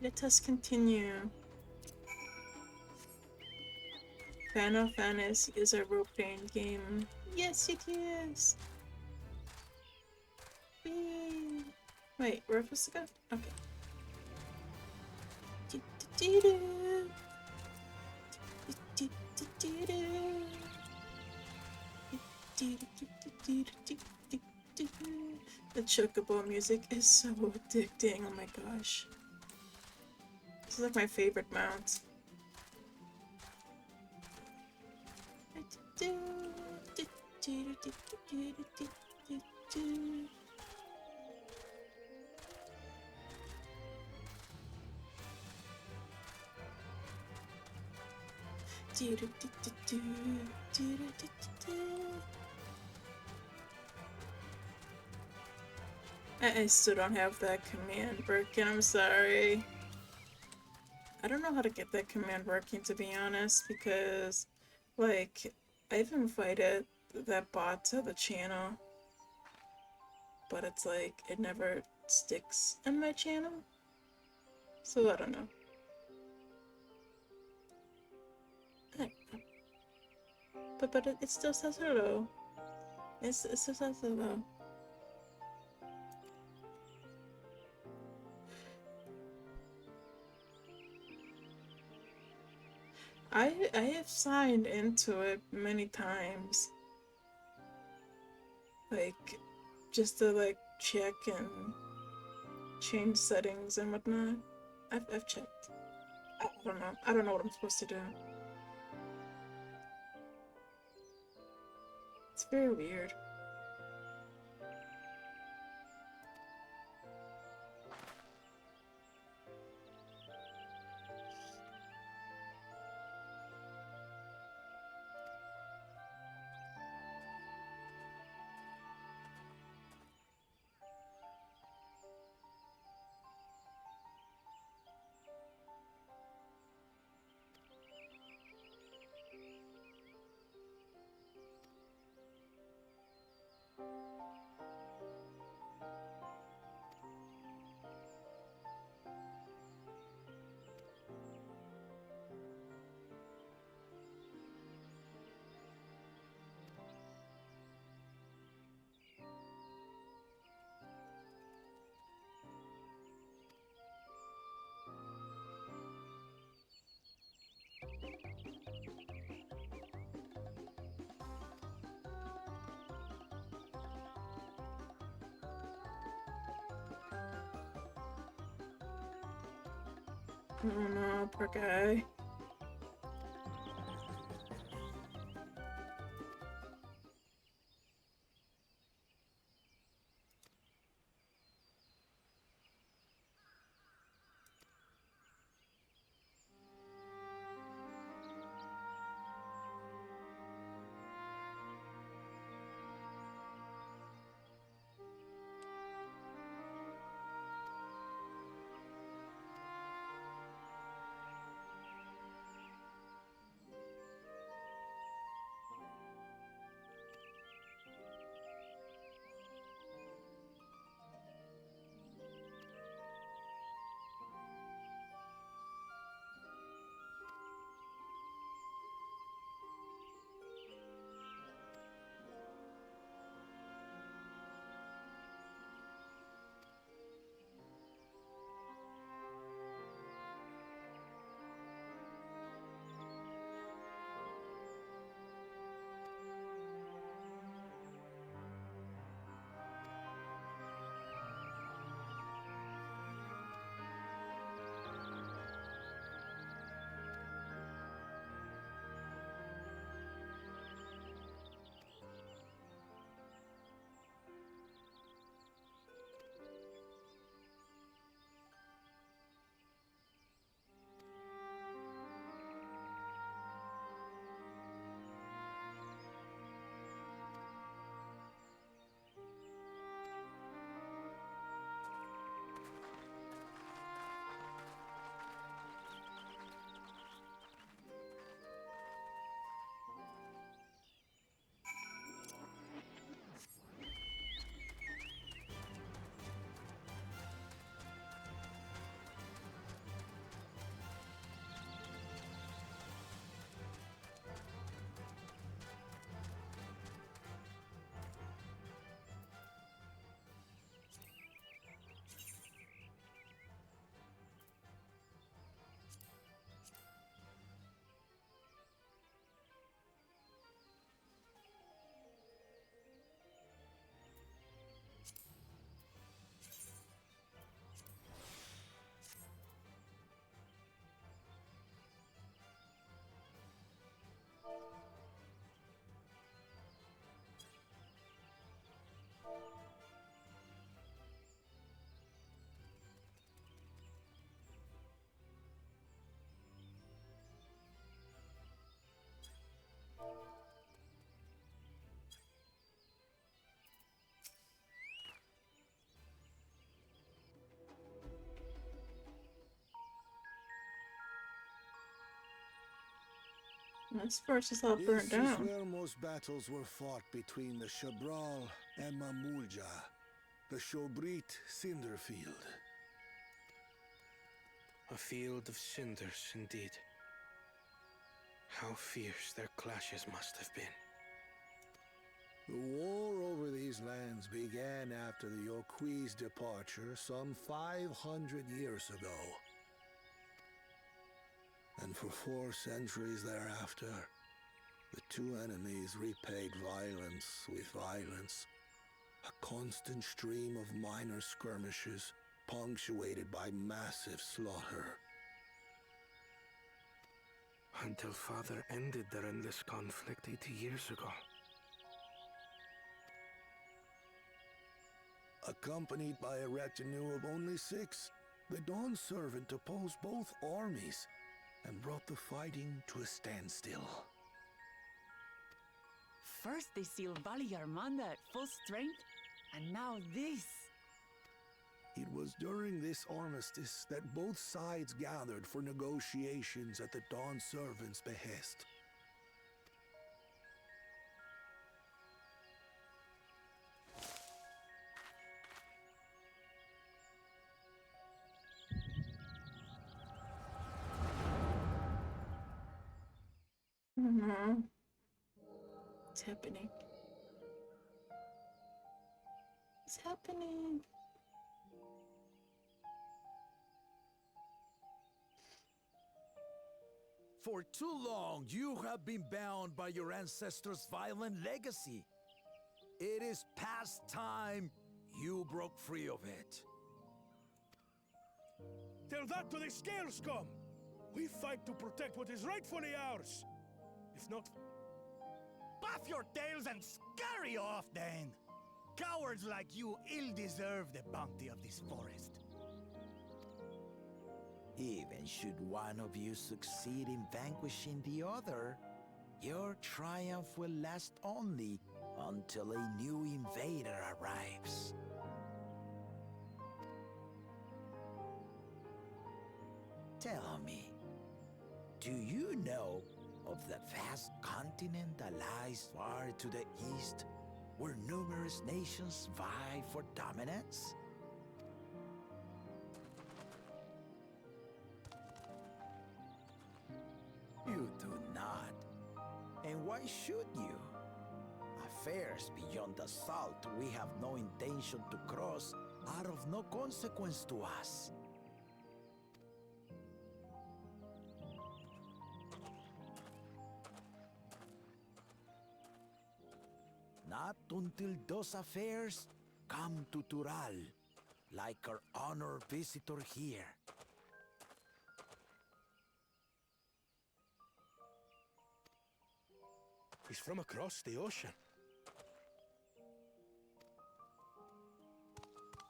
Let us continue. Final Fantasy is a role-playing game. Yes, it is. Yay. Wait, where was it go? Okay. The chocobo music is so addicting, oh my gosh. This is like my favorite mount. I still don't have that command working, I'm sorry. I don't know how to get that command working, to be honest, because, like, I've invited that bot to the channel, but it's like, it never sticks in my channel, so I don't know. But it still says hello. It still says hello. I have signed into it many times, like just to like check and change settings and whatnot. I've checked. I don't know. I don't know what I'm supposed to do. It's very weird. Oh no, poor guy. This forest is all burnt This is down. where most battles were fought between the Shabral and Mamulja, the Shobrit Cinder Field. A field of cinders, indeed. How fierce their clashes must have been. The war over these lands began after the Yoqui's departure some 500 years ago. And for 4 centuries thereafter, the two enemies repaid violence with violence. A constant stream of minor skirmishes, punctuated by massive slaughter. Until Father ended their endless conflict 80 years ago. Accompanied by a retinue of only 6, the Dawn Servant opposed both armies and brought the fighting to a standstill. First they sealed Valley Armanda at full strength, and now this. It was during this armistice that both sides gathered for negotiations at the Dawn Servant's behest. No. What's happening? What's happening? For too long, you have been bound by your ancestors' violent legacy. It is past time you broke free of it. Tell that to the Scale Scum! We fight to protect what is rightfully ours! If not... Puff your tails and scurry off, then! Cowards like you ill deserve the bounty of this forest. Even should one of you succeed in vanquishing the other, your triumph will last only until a new invader arrives. Tell me, do you know of the vast continent that lies far to the east, where numerous nations vie for dominance? You do not. And why should you? Affairs beyond the salt we have no intention to cross are of no consequence to us. Not until those affairs come to Tural, like our honored visitor here. He's from across the ocean.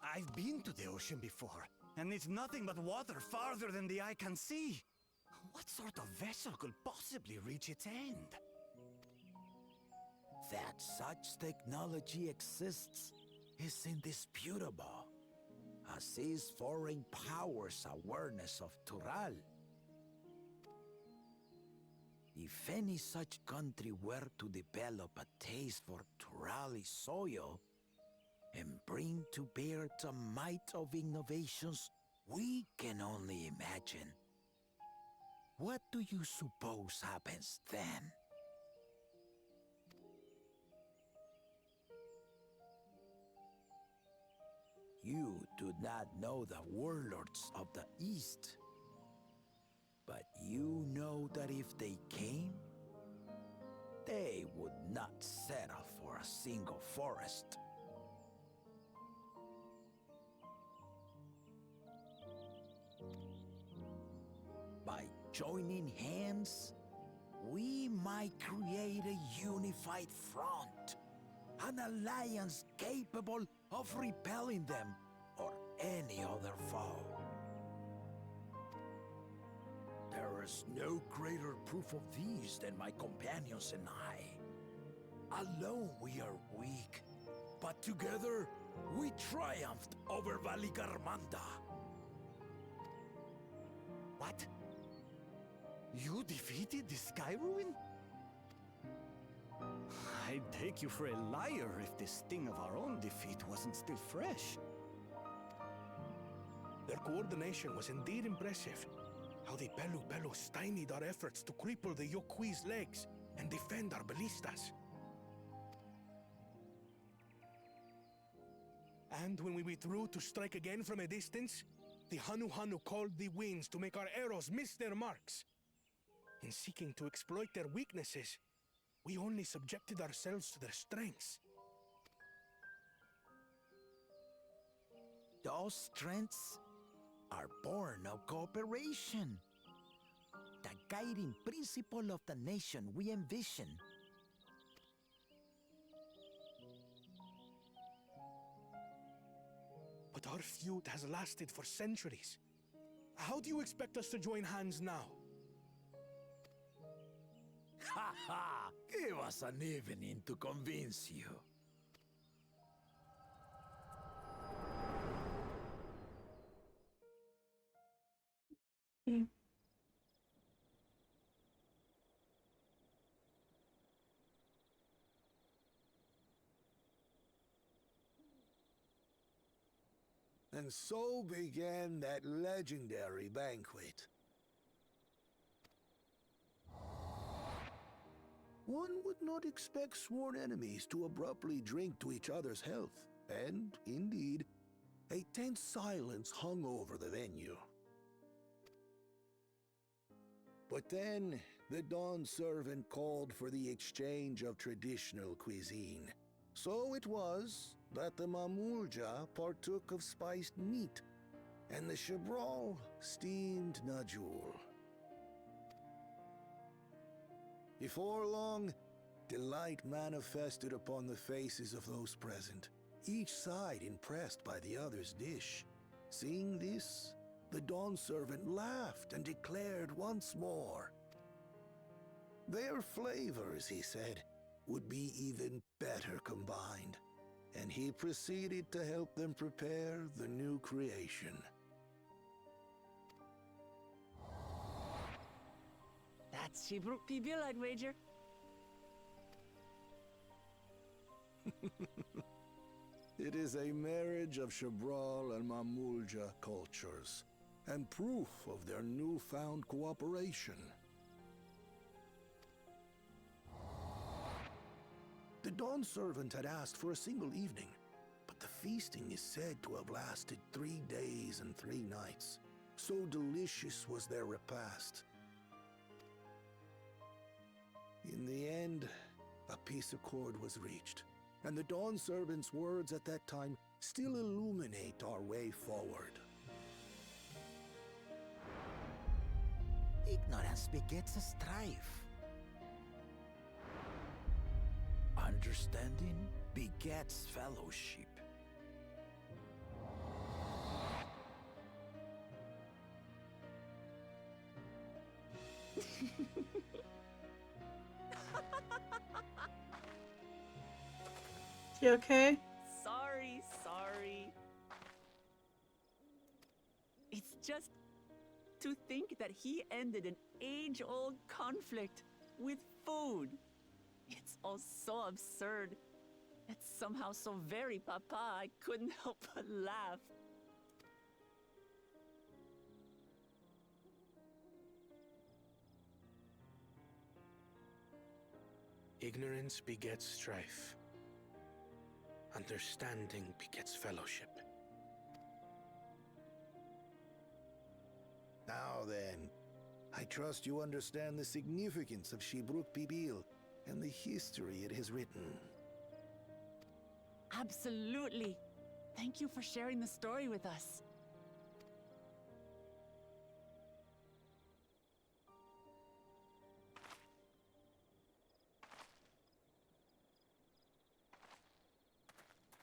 I've been to the ocean before, and it's nothing but water farther than the eye can see. What sort of vessel could possibly reach its end? That such technology exists is indisputable, as is foreign powers' awareness of Tural. If any such country were to develop a taste for Turali soil and bring to bear the might of innovations we can only imagine, what do you suppose happens then? You do not know the warlords of the East, but you know that if they came, they would not settle for a single forest. By joining hands, we might create a unified front, an alliance capable of repelling them or any other foe. There is no greater proof of these than my companions and I. Alone we are weak, but together we triumphed over Valigarmanda. What? You defeated the Sky Ruin? I'd take you for a liar if the sting of our own defeat wasn't still fresh. Their coordination was indeed impressive. How the Belu stymied our efforts to cripple the Yokui's legs and defend our ballistas. And when we withdrew to strike again from a distance, the Hanu called the winds to make our arrows miss their marks. In seeking to exploit their weaknesses, we only subjected ourselves to their strengths. Those strengths are born of cooperation. The guiding principle of the nation we envision. But our feud has lasted for centuries. How do you expect us to join hands now? Ha ha! Give us an evening to convince you. Mm. And so began that legendary banquet. One would not expect sworn enemies to abruptly drink to each other's health, and, indeed, a tense silence hung over the venue. But then, the Dawn servant called for the exchange of traditional cuisine. So it was that the Mamulja partook of spiced meat, and the Chabral steamed najul. Before long, delight manifested upon the faces of those present, each side impressed by the other's dish. Seeing this, the Dawn servant laughed and declared once more. Their flavors, he said, would be even better combined, and he proceeded to help them prepare the new creation. That's Shibruk Pibil, I'd wager. It is a marriage of Chabral and Mamulja cultures, and proof of their newfound cooperation. The Dawn servant had asked for a single evening, but the feasting is said to have lasted 3 days and 3 nights. So delicious was their repast. In the end, a peace accord was reached, and the Dawn servant's words at that time still illuminate our way forward. Ignorance begets a strife. Understanding begets fellowship. You okay? Sorry. It's just to think that he ended an age-old conflict with food. It's all so absurd. It's somehow so very papa, I couldn't help but laugh. Ignorance begets strife. Understanding begets fellowship. Now then, I trust you understand the significance of Shibruk Pibil and the history it has written. Absolutely. Thank you for sharing the story with us.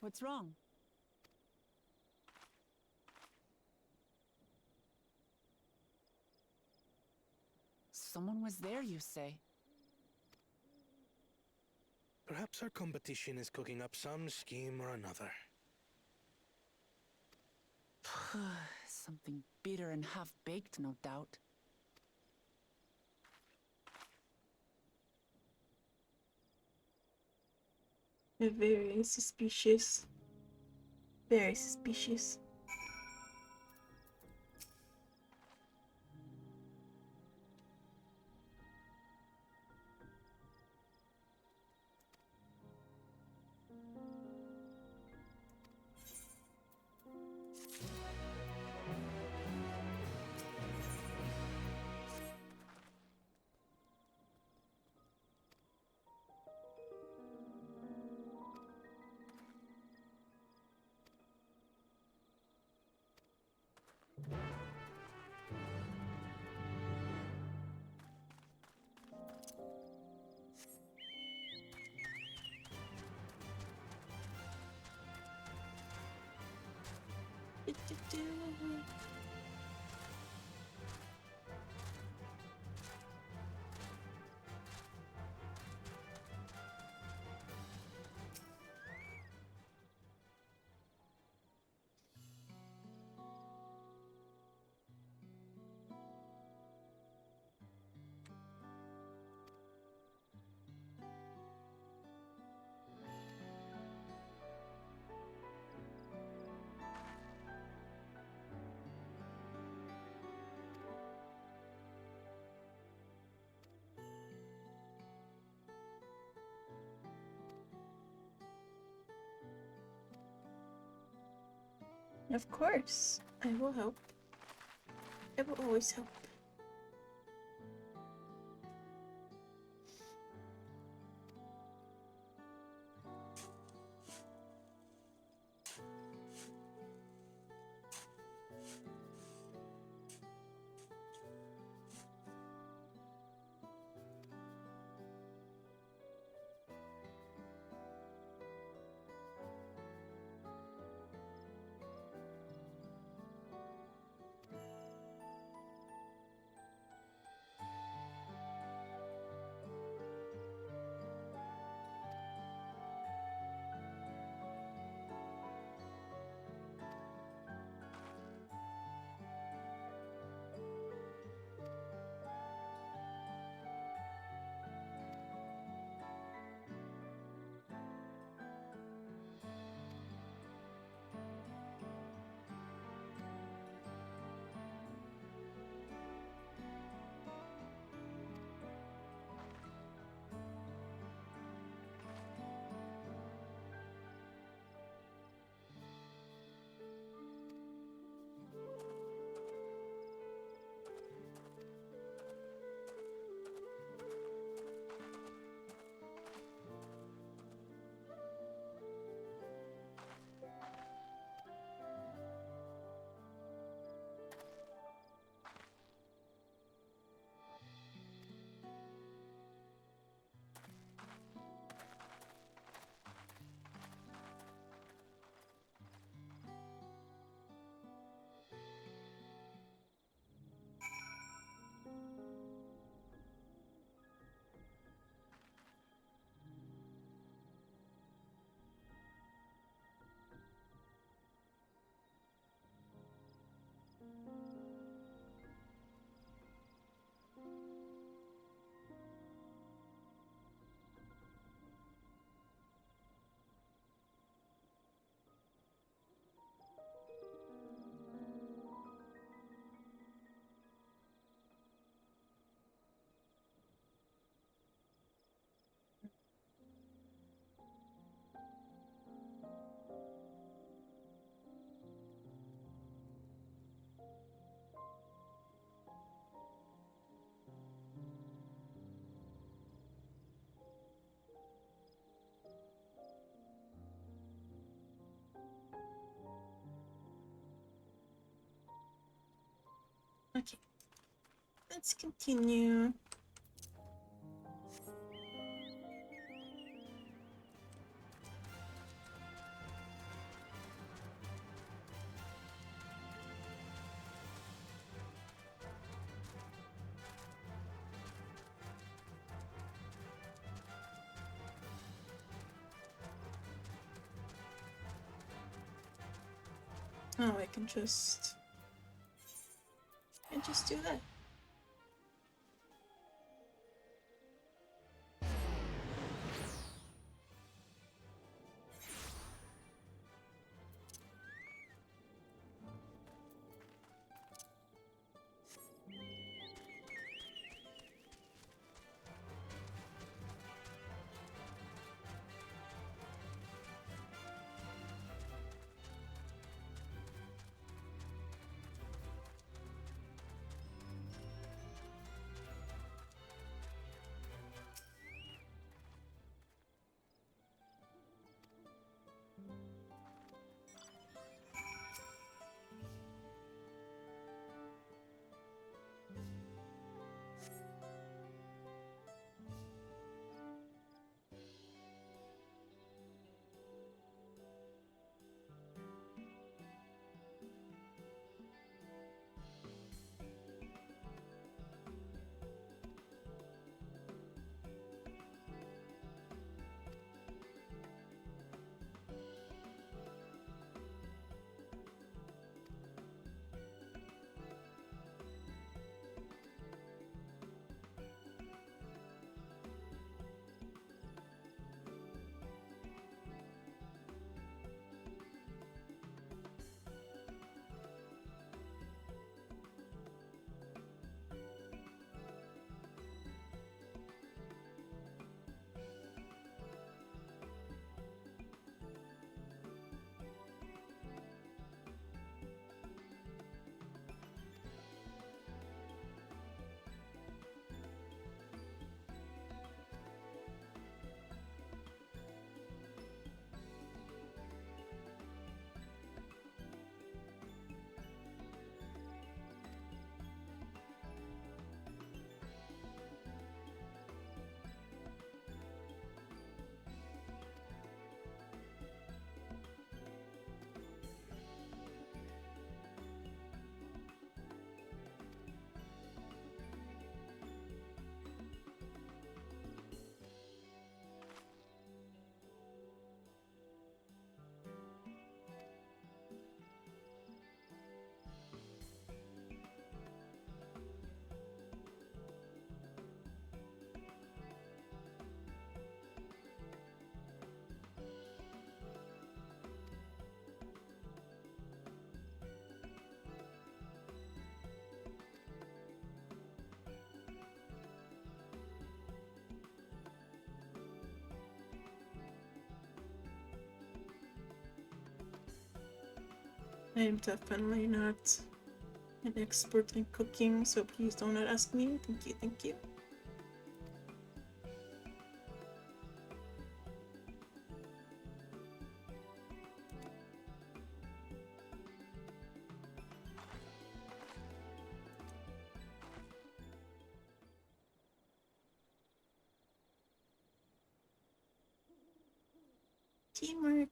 What's wrong? Someone was there, you say? Perhaps our competition is cooking up some scheme or another. Something bitter and half-baked, no doubt. They're very suspicious. Very suspicious. Of course, I will help. I will always help. Okay, let's continue. Oh, I can just do that. I am definitely not an expert in cooking, so please don't ask me. Thank you, thank you. Teamwork.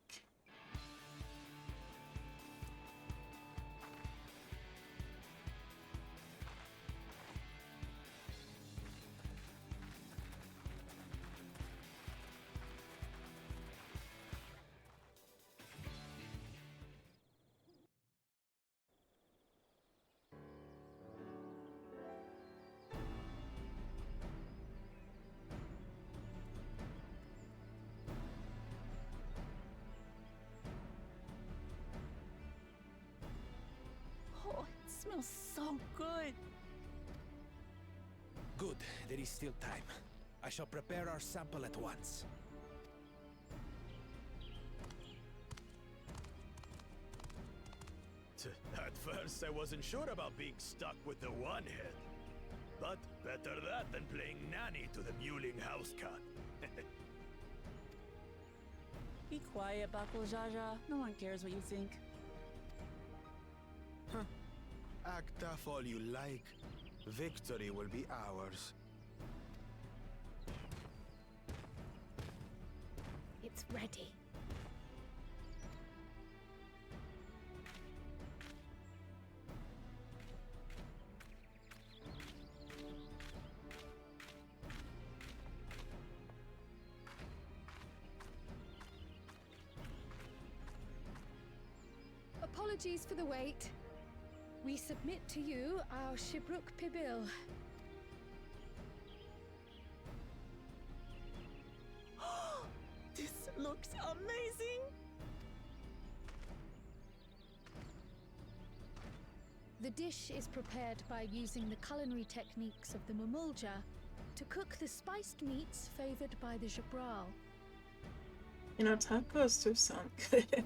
Oh, it smells so good. Good, there is still time. I shall prepare our sample at once. At first, I wasn't sure about being stuck with the one head. But better that than playing nanny to the mewling house cat. Be quiet, Bakul Jaja. No one cares what you think. Act tough all you like. Victory will be ours. It's ready. Apologies for the wait. We submit to you our Shibruk Pibil. This looks amazing! The dish is prepared by using the culinary techniques of the Mamulja to cook the spiced meats favored by the Jabral. You know, tacos do sound good.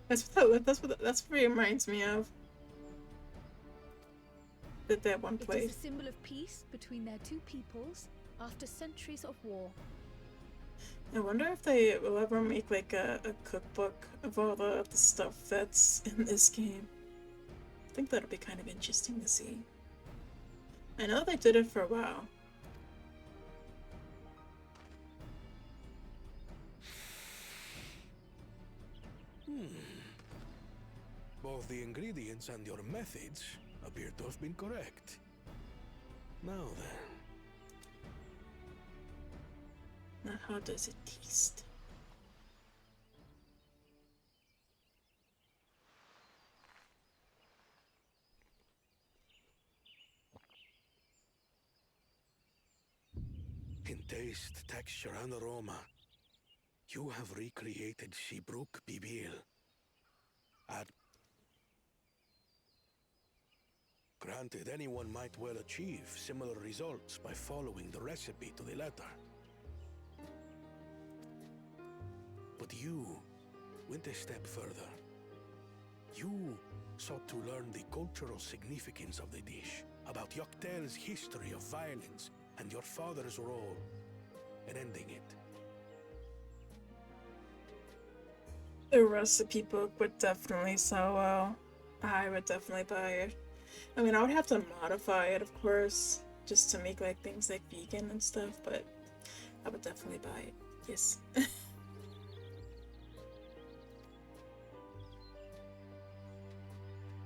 That's what it reminds me of. That one It place. is a symbol of peace between their two peoples after centuries of war. I wonder if they will ever make like a cookbook of all the stuff that's in this game. I think that'll be kind of interesting to see. I know they did it for a while. Both the ingredients and your methods appear to have been correct. Now then. Now how does it taste? In taste, texture, and aroma, you have recreated Shibruk Bibil. Granted, anyone might well achieve similar results by following the recipe to the letter. But you went a step further. You sought to learn the cultural significance of the dish, about Yoktel's history of violence and your father's role in ending it. The recipe book would definitely sell well. I would definitely buy it. I mean, I would have to modify it, of course, just to make like things like vegan and stuff, but I would definitely buy it. Yes.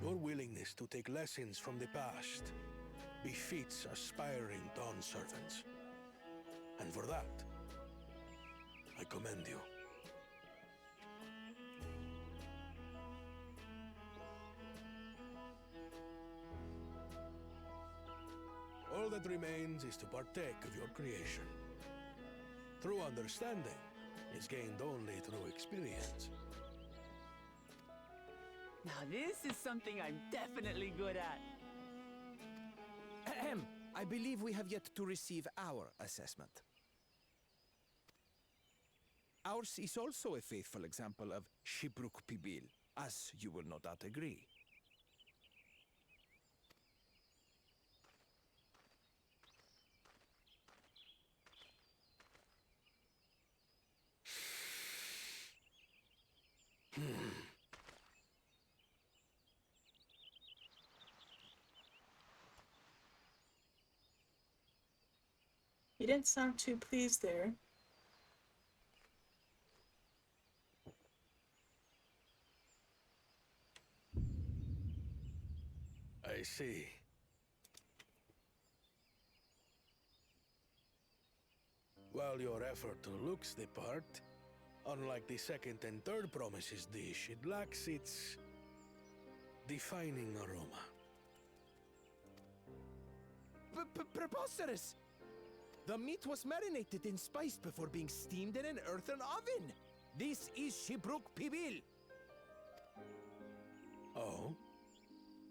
Your willingness to take lessons from the past befits aspiring dawn servants. And for that, I commend you. All that remains is to partake of your creation. True understanding is gained only through experience. Now this is something I'm definitely good at. Ahem. I believe we have yet to receive our assessment. Ours is also a faithful example of Shibruk Pibil, as you will no doubt agree. You didn't sound too pleased there. I see. While your effort looks the part, unlike the second and third promises dish, it lacks its defining aroma. Preposterous! The meat was marinated in spice before being steamed in an earthen oven. This is Shibruk Pibil. Oh?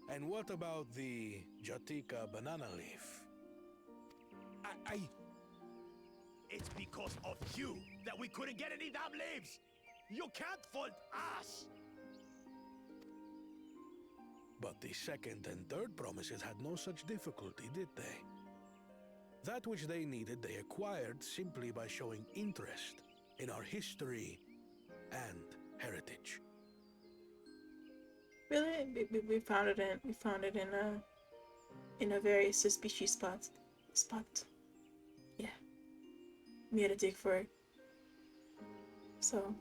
And what about the Jatika banana leaf? It's because of you that we couldn't get any damn leaves! You can't fault us! But the second and third promises had no such difficulty, did they? That which they needed, they acquired simply by showing interest in our history and heritage. Really? We found it in a very suspicious spot. Yeah. We had to dig for it. So.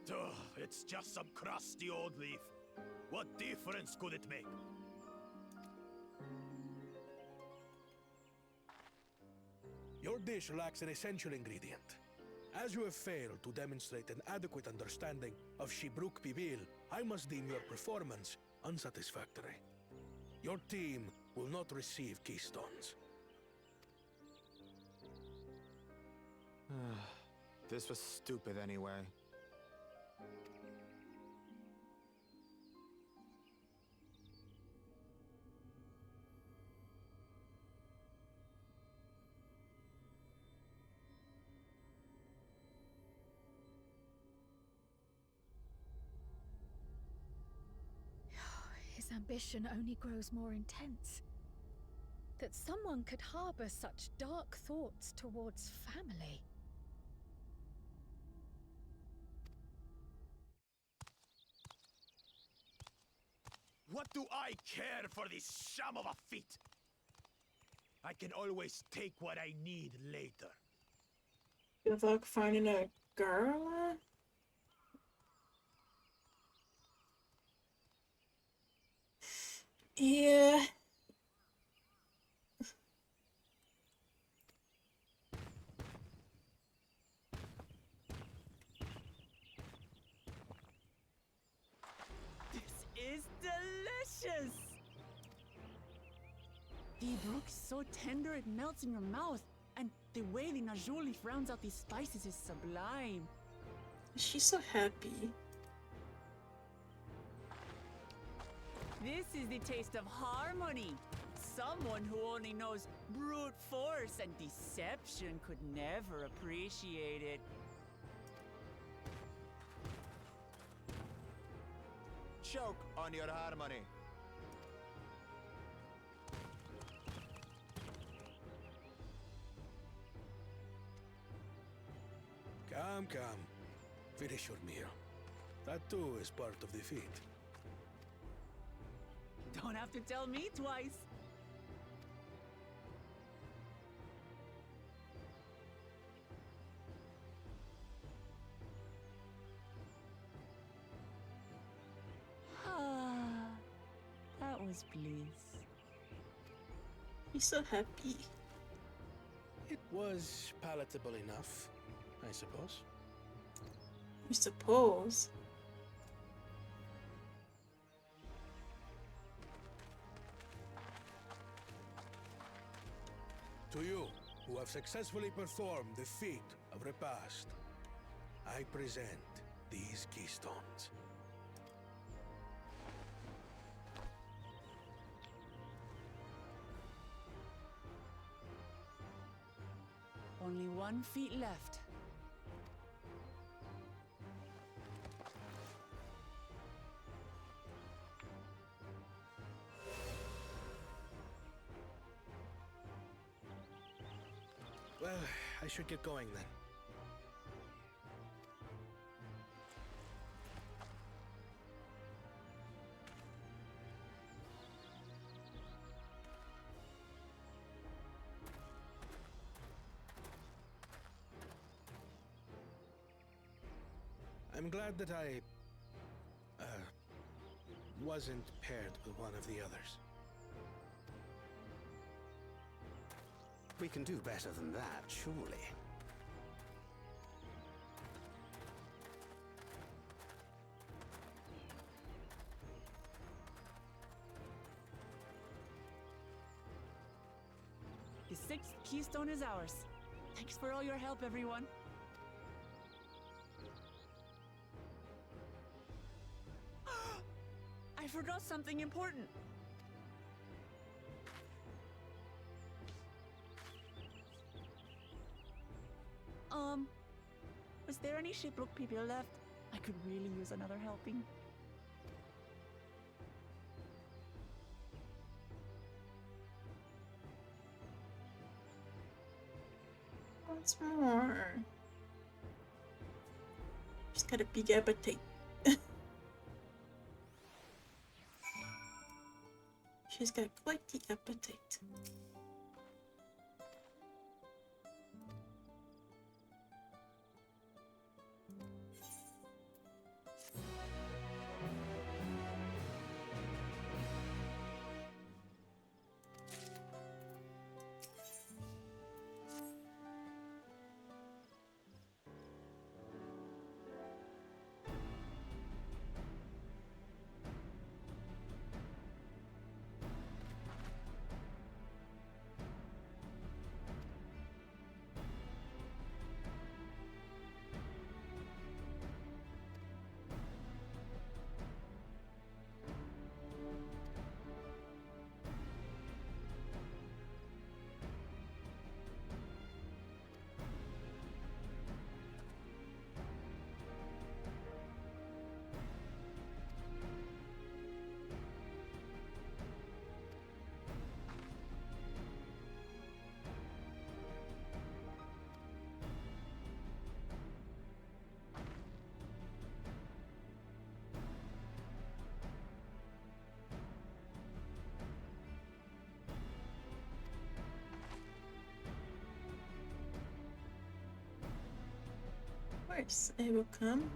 Ugh, it's just some crusty old leaf. What difference could it make? Your dish lacks an essential ingredient. As you have failed to demonstrate an adequate understanding of Shibruk Pibil, I must deem your performance unsatisfactory. Your team will not receive keystones. This was stupid anyway. His ambition only grows more intense. That someone could harbor such dark thoughts towards family. What do I care for this sham of a feat? I can always take what I need later. Good luck finding a girl? Yeah. This is delicious! The brook is so tender it melts in your mouth, and the way the najou leaf rounds out these spices is sublime. She's so happy. This is the taste of harmony. Someone who only knows brute force and deception could never appreciate it. Choke on your harmony. Come. Finish your meal. That too is part of the feat. Don't have to tell me twice. That was bliss. He's so happy. It was palatable enough, I suppose. You suppose? To you, who have successfully performed the feat of repast, I present these keystones. Only 1 feet left. Well, I should get going then. I'm glad that I wasn't paired with one of the others. We can do better than that, surely. The sixth keystone is ours. Thanks for all your help, everyone. I forgot something important. Was there any shipwreck people left? I could really use another helping. Once more. She's got a big appetite. She's got quite the appetite. Of course, I will come.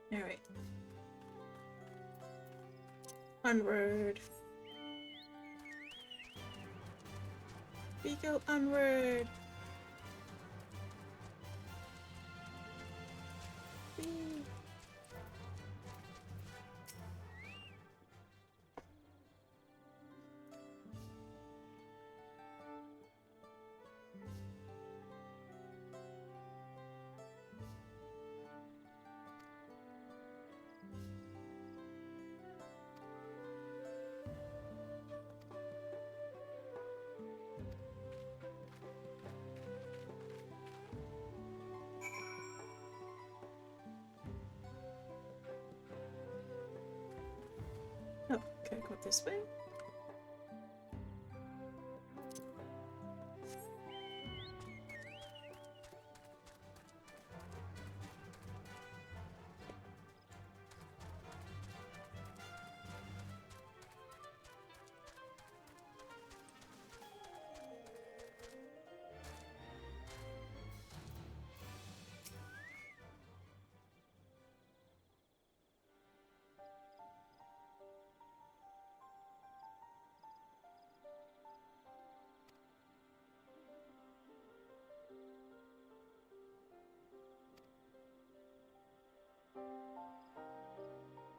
All right. Onward. We go onward. Whee. Oh, gotta go this way.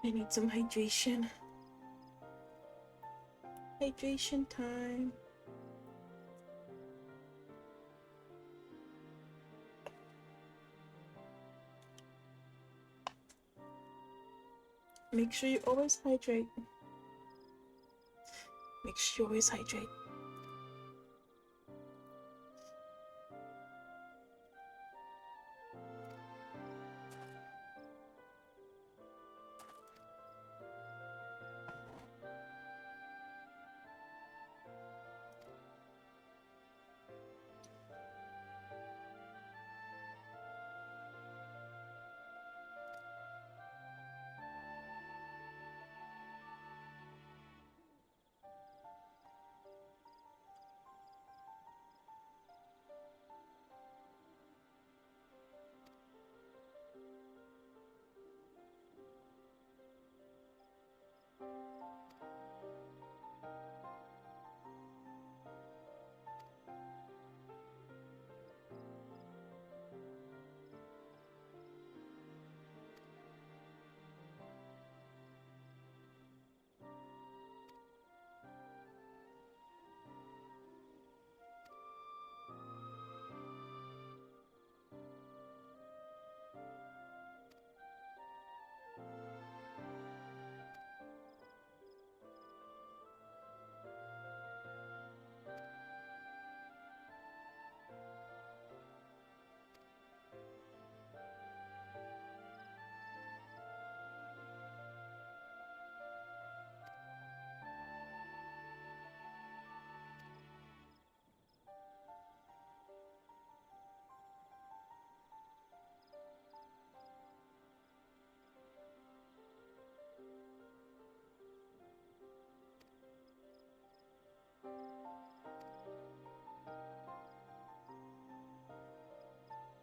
I need some hydration. Hydration time. Make sure you always hydrate. Make sure you always hydrate.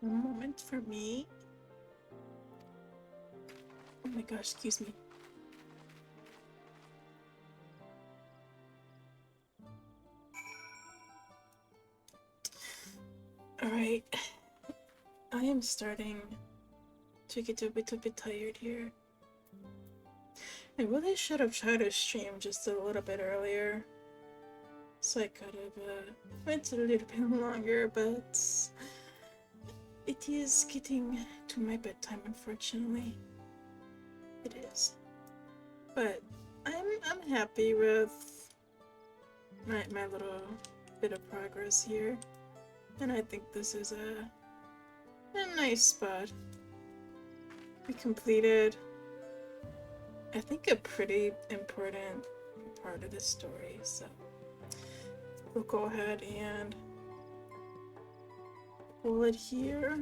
One moment for me. Oh my gosh, excuse me. Alright. I am starting to get a little bit tired here. I really should have tried to stream just a little bit earlier. So I could have went a little bit longer, but it is getting to my bedtime, unfortunately. It is. But I'm happy with my little bit of progress here. And I think this is a nice spot. We completed, I think, a pretty important part of the story, so we'll go ahead and pull it here.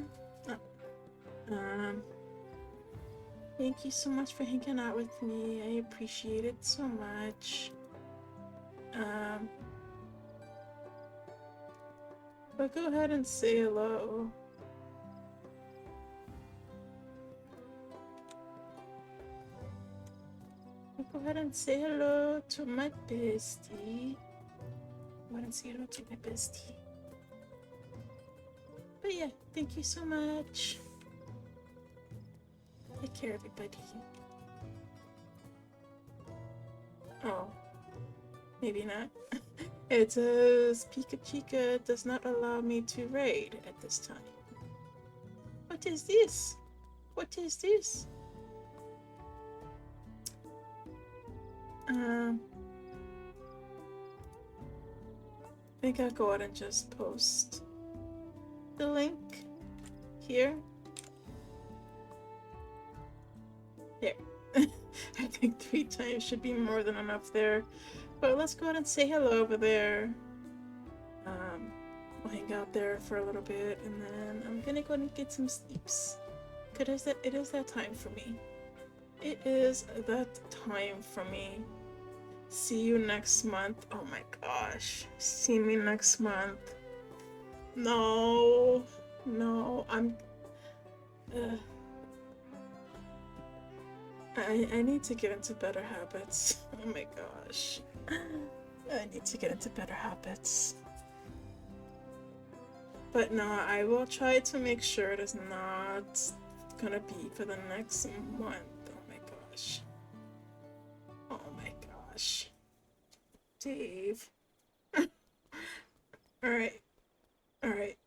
Thank you so much for hanging out with me. I appreciate it so much. But go ahead and say hello. Go ahead and say hello to my bestie. Go ahead and say hello to my bestie. But yeah, thank you so much. Take care, everybody. Oh, maybe not. It says Pika Chica does not allow me to raid at this time. What is this? What is this? I think I'll go ahead and just post the link here. There. I think 3 times should be more than enough there. But let's go ahead and say hello over there. We'll hang out there for a little bit, and then I'm gonna go ahead and get some sleeps. Cause it is that time for me. It is that time for me. See you next month. Oh my gosh. See me next month. No. No, I need to get into better habits. Oh my gosh. I need to get into better habits. But no, I will try to make sure it is not gonna be for the next month. Oh my gosh. Oh my gosh. Dave. Alright. Alright.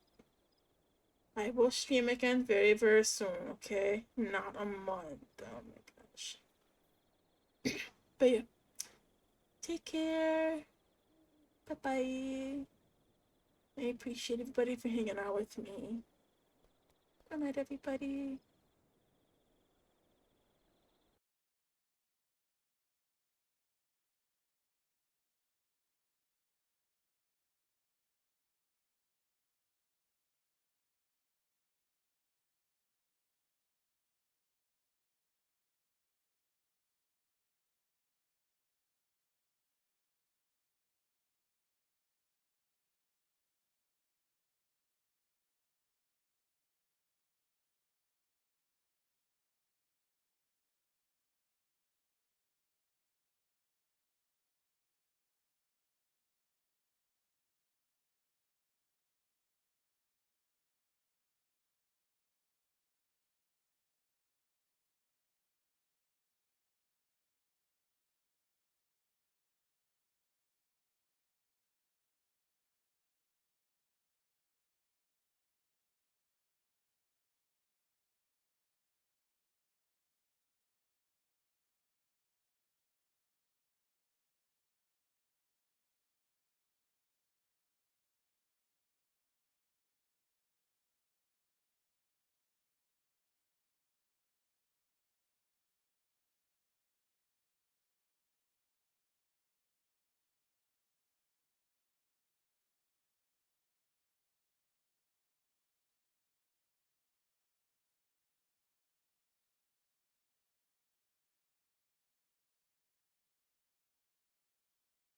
I will stream again very, very soon, okay? Not a month. Oh my gosh. But yeah. Take care. Bye-bye. I appreciate everybody for hanging out with me. Good night, everybody.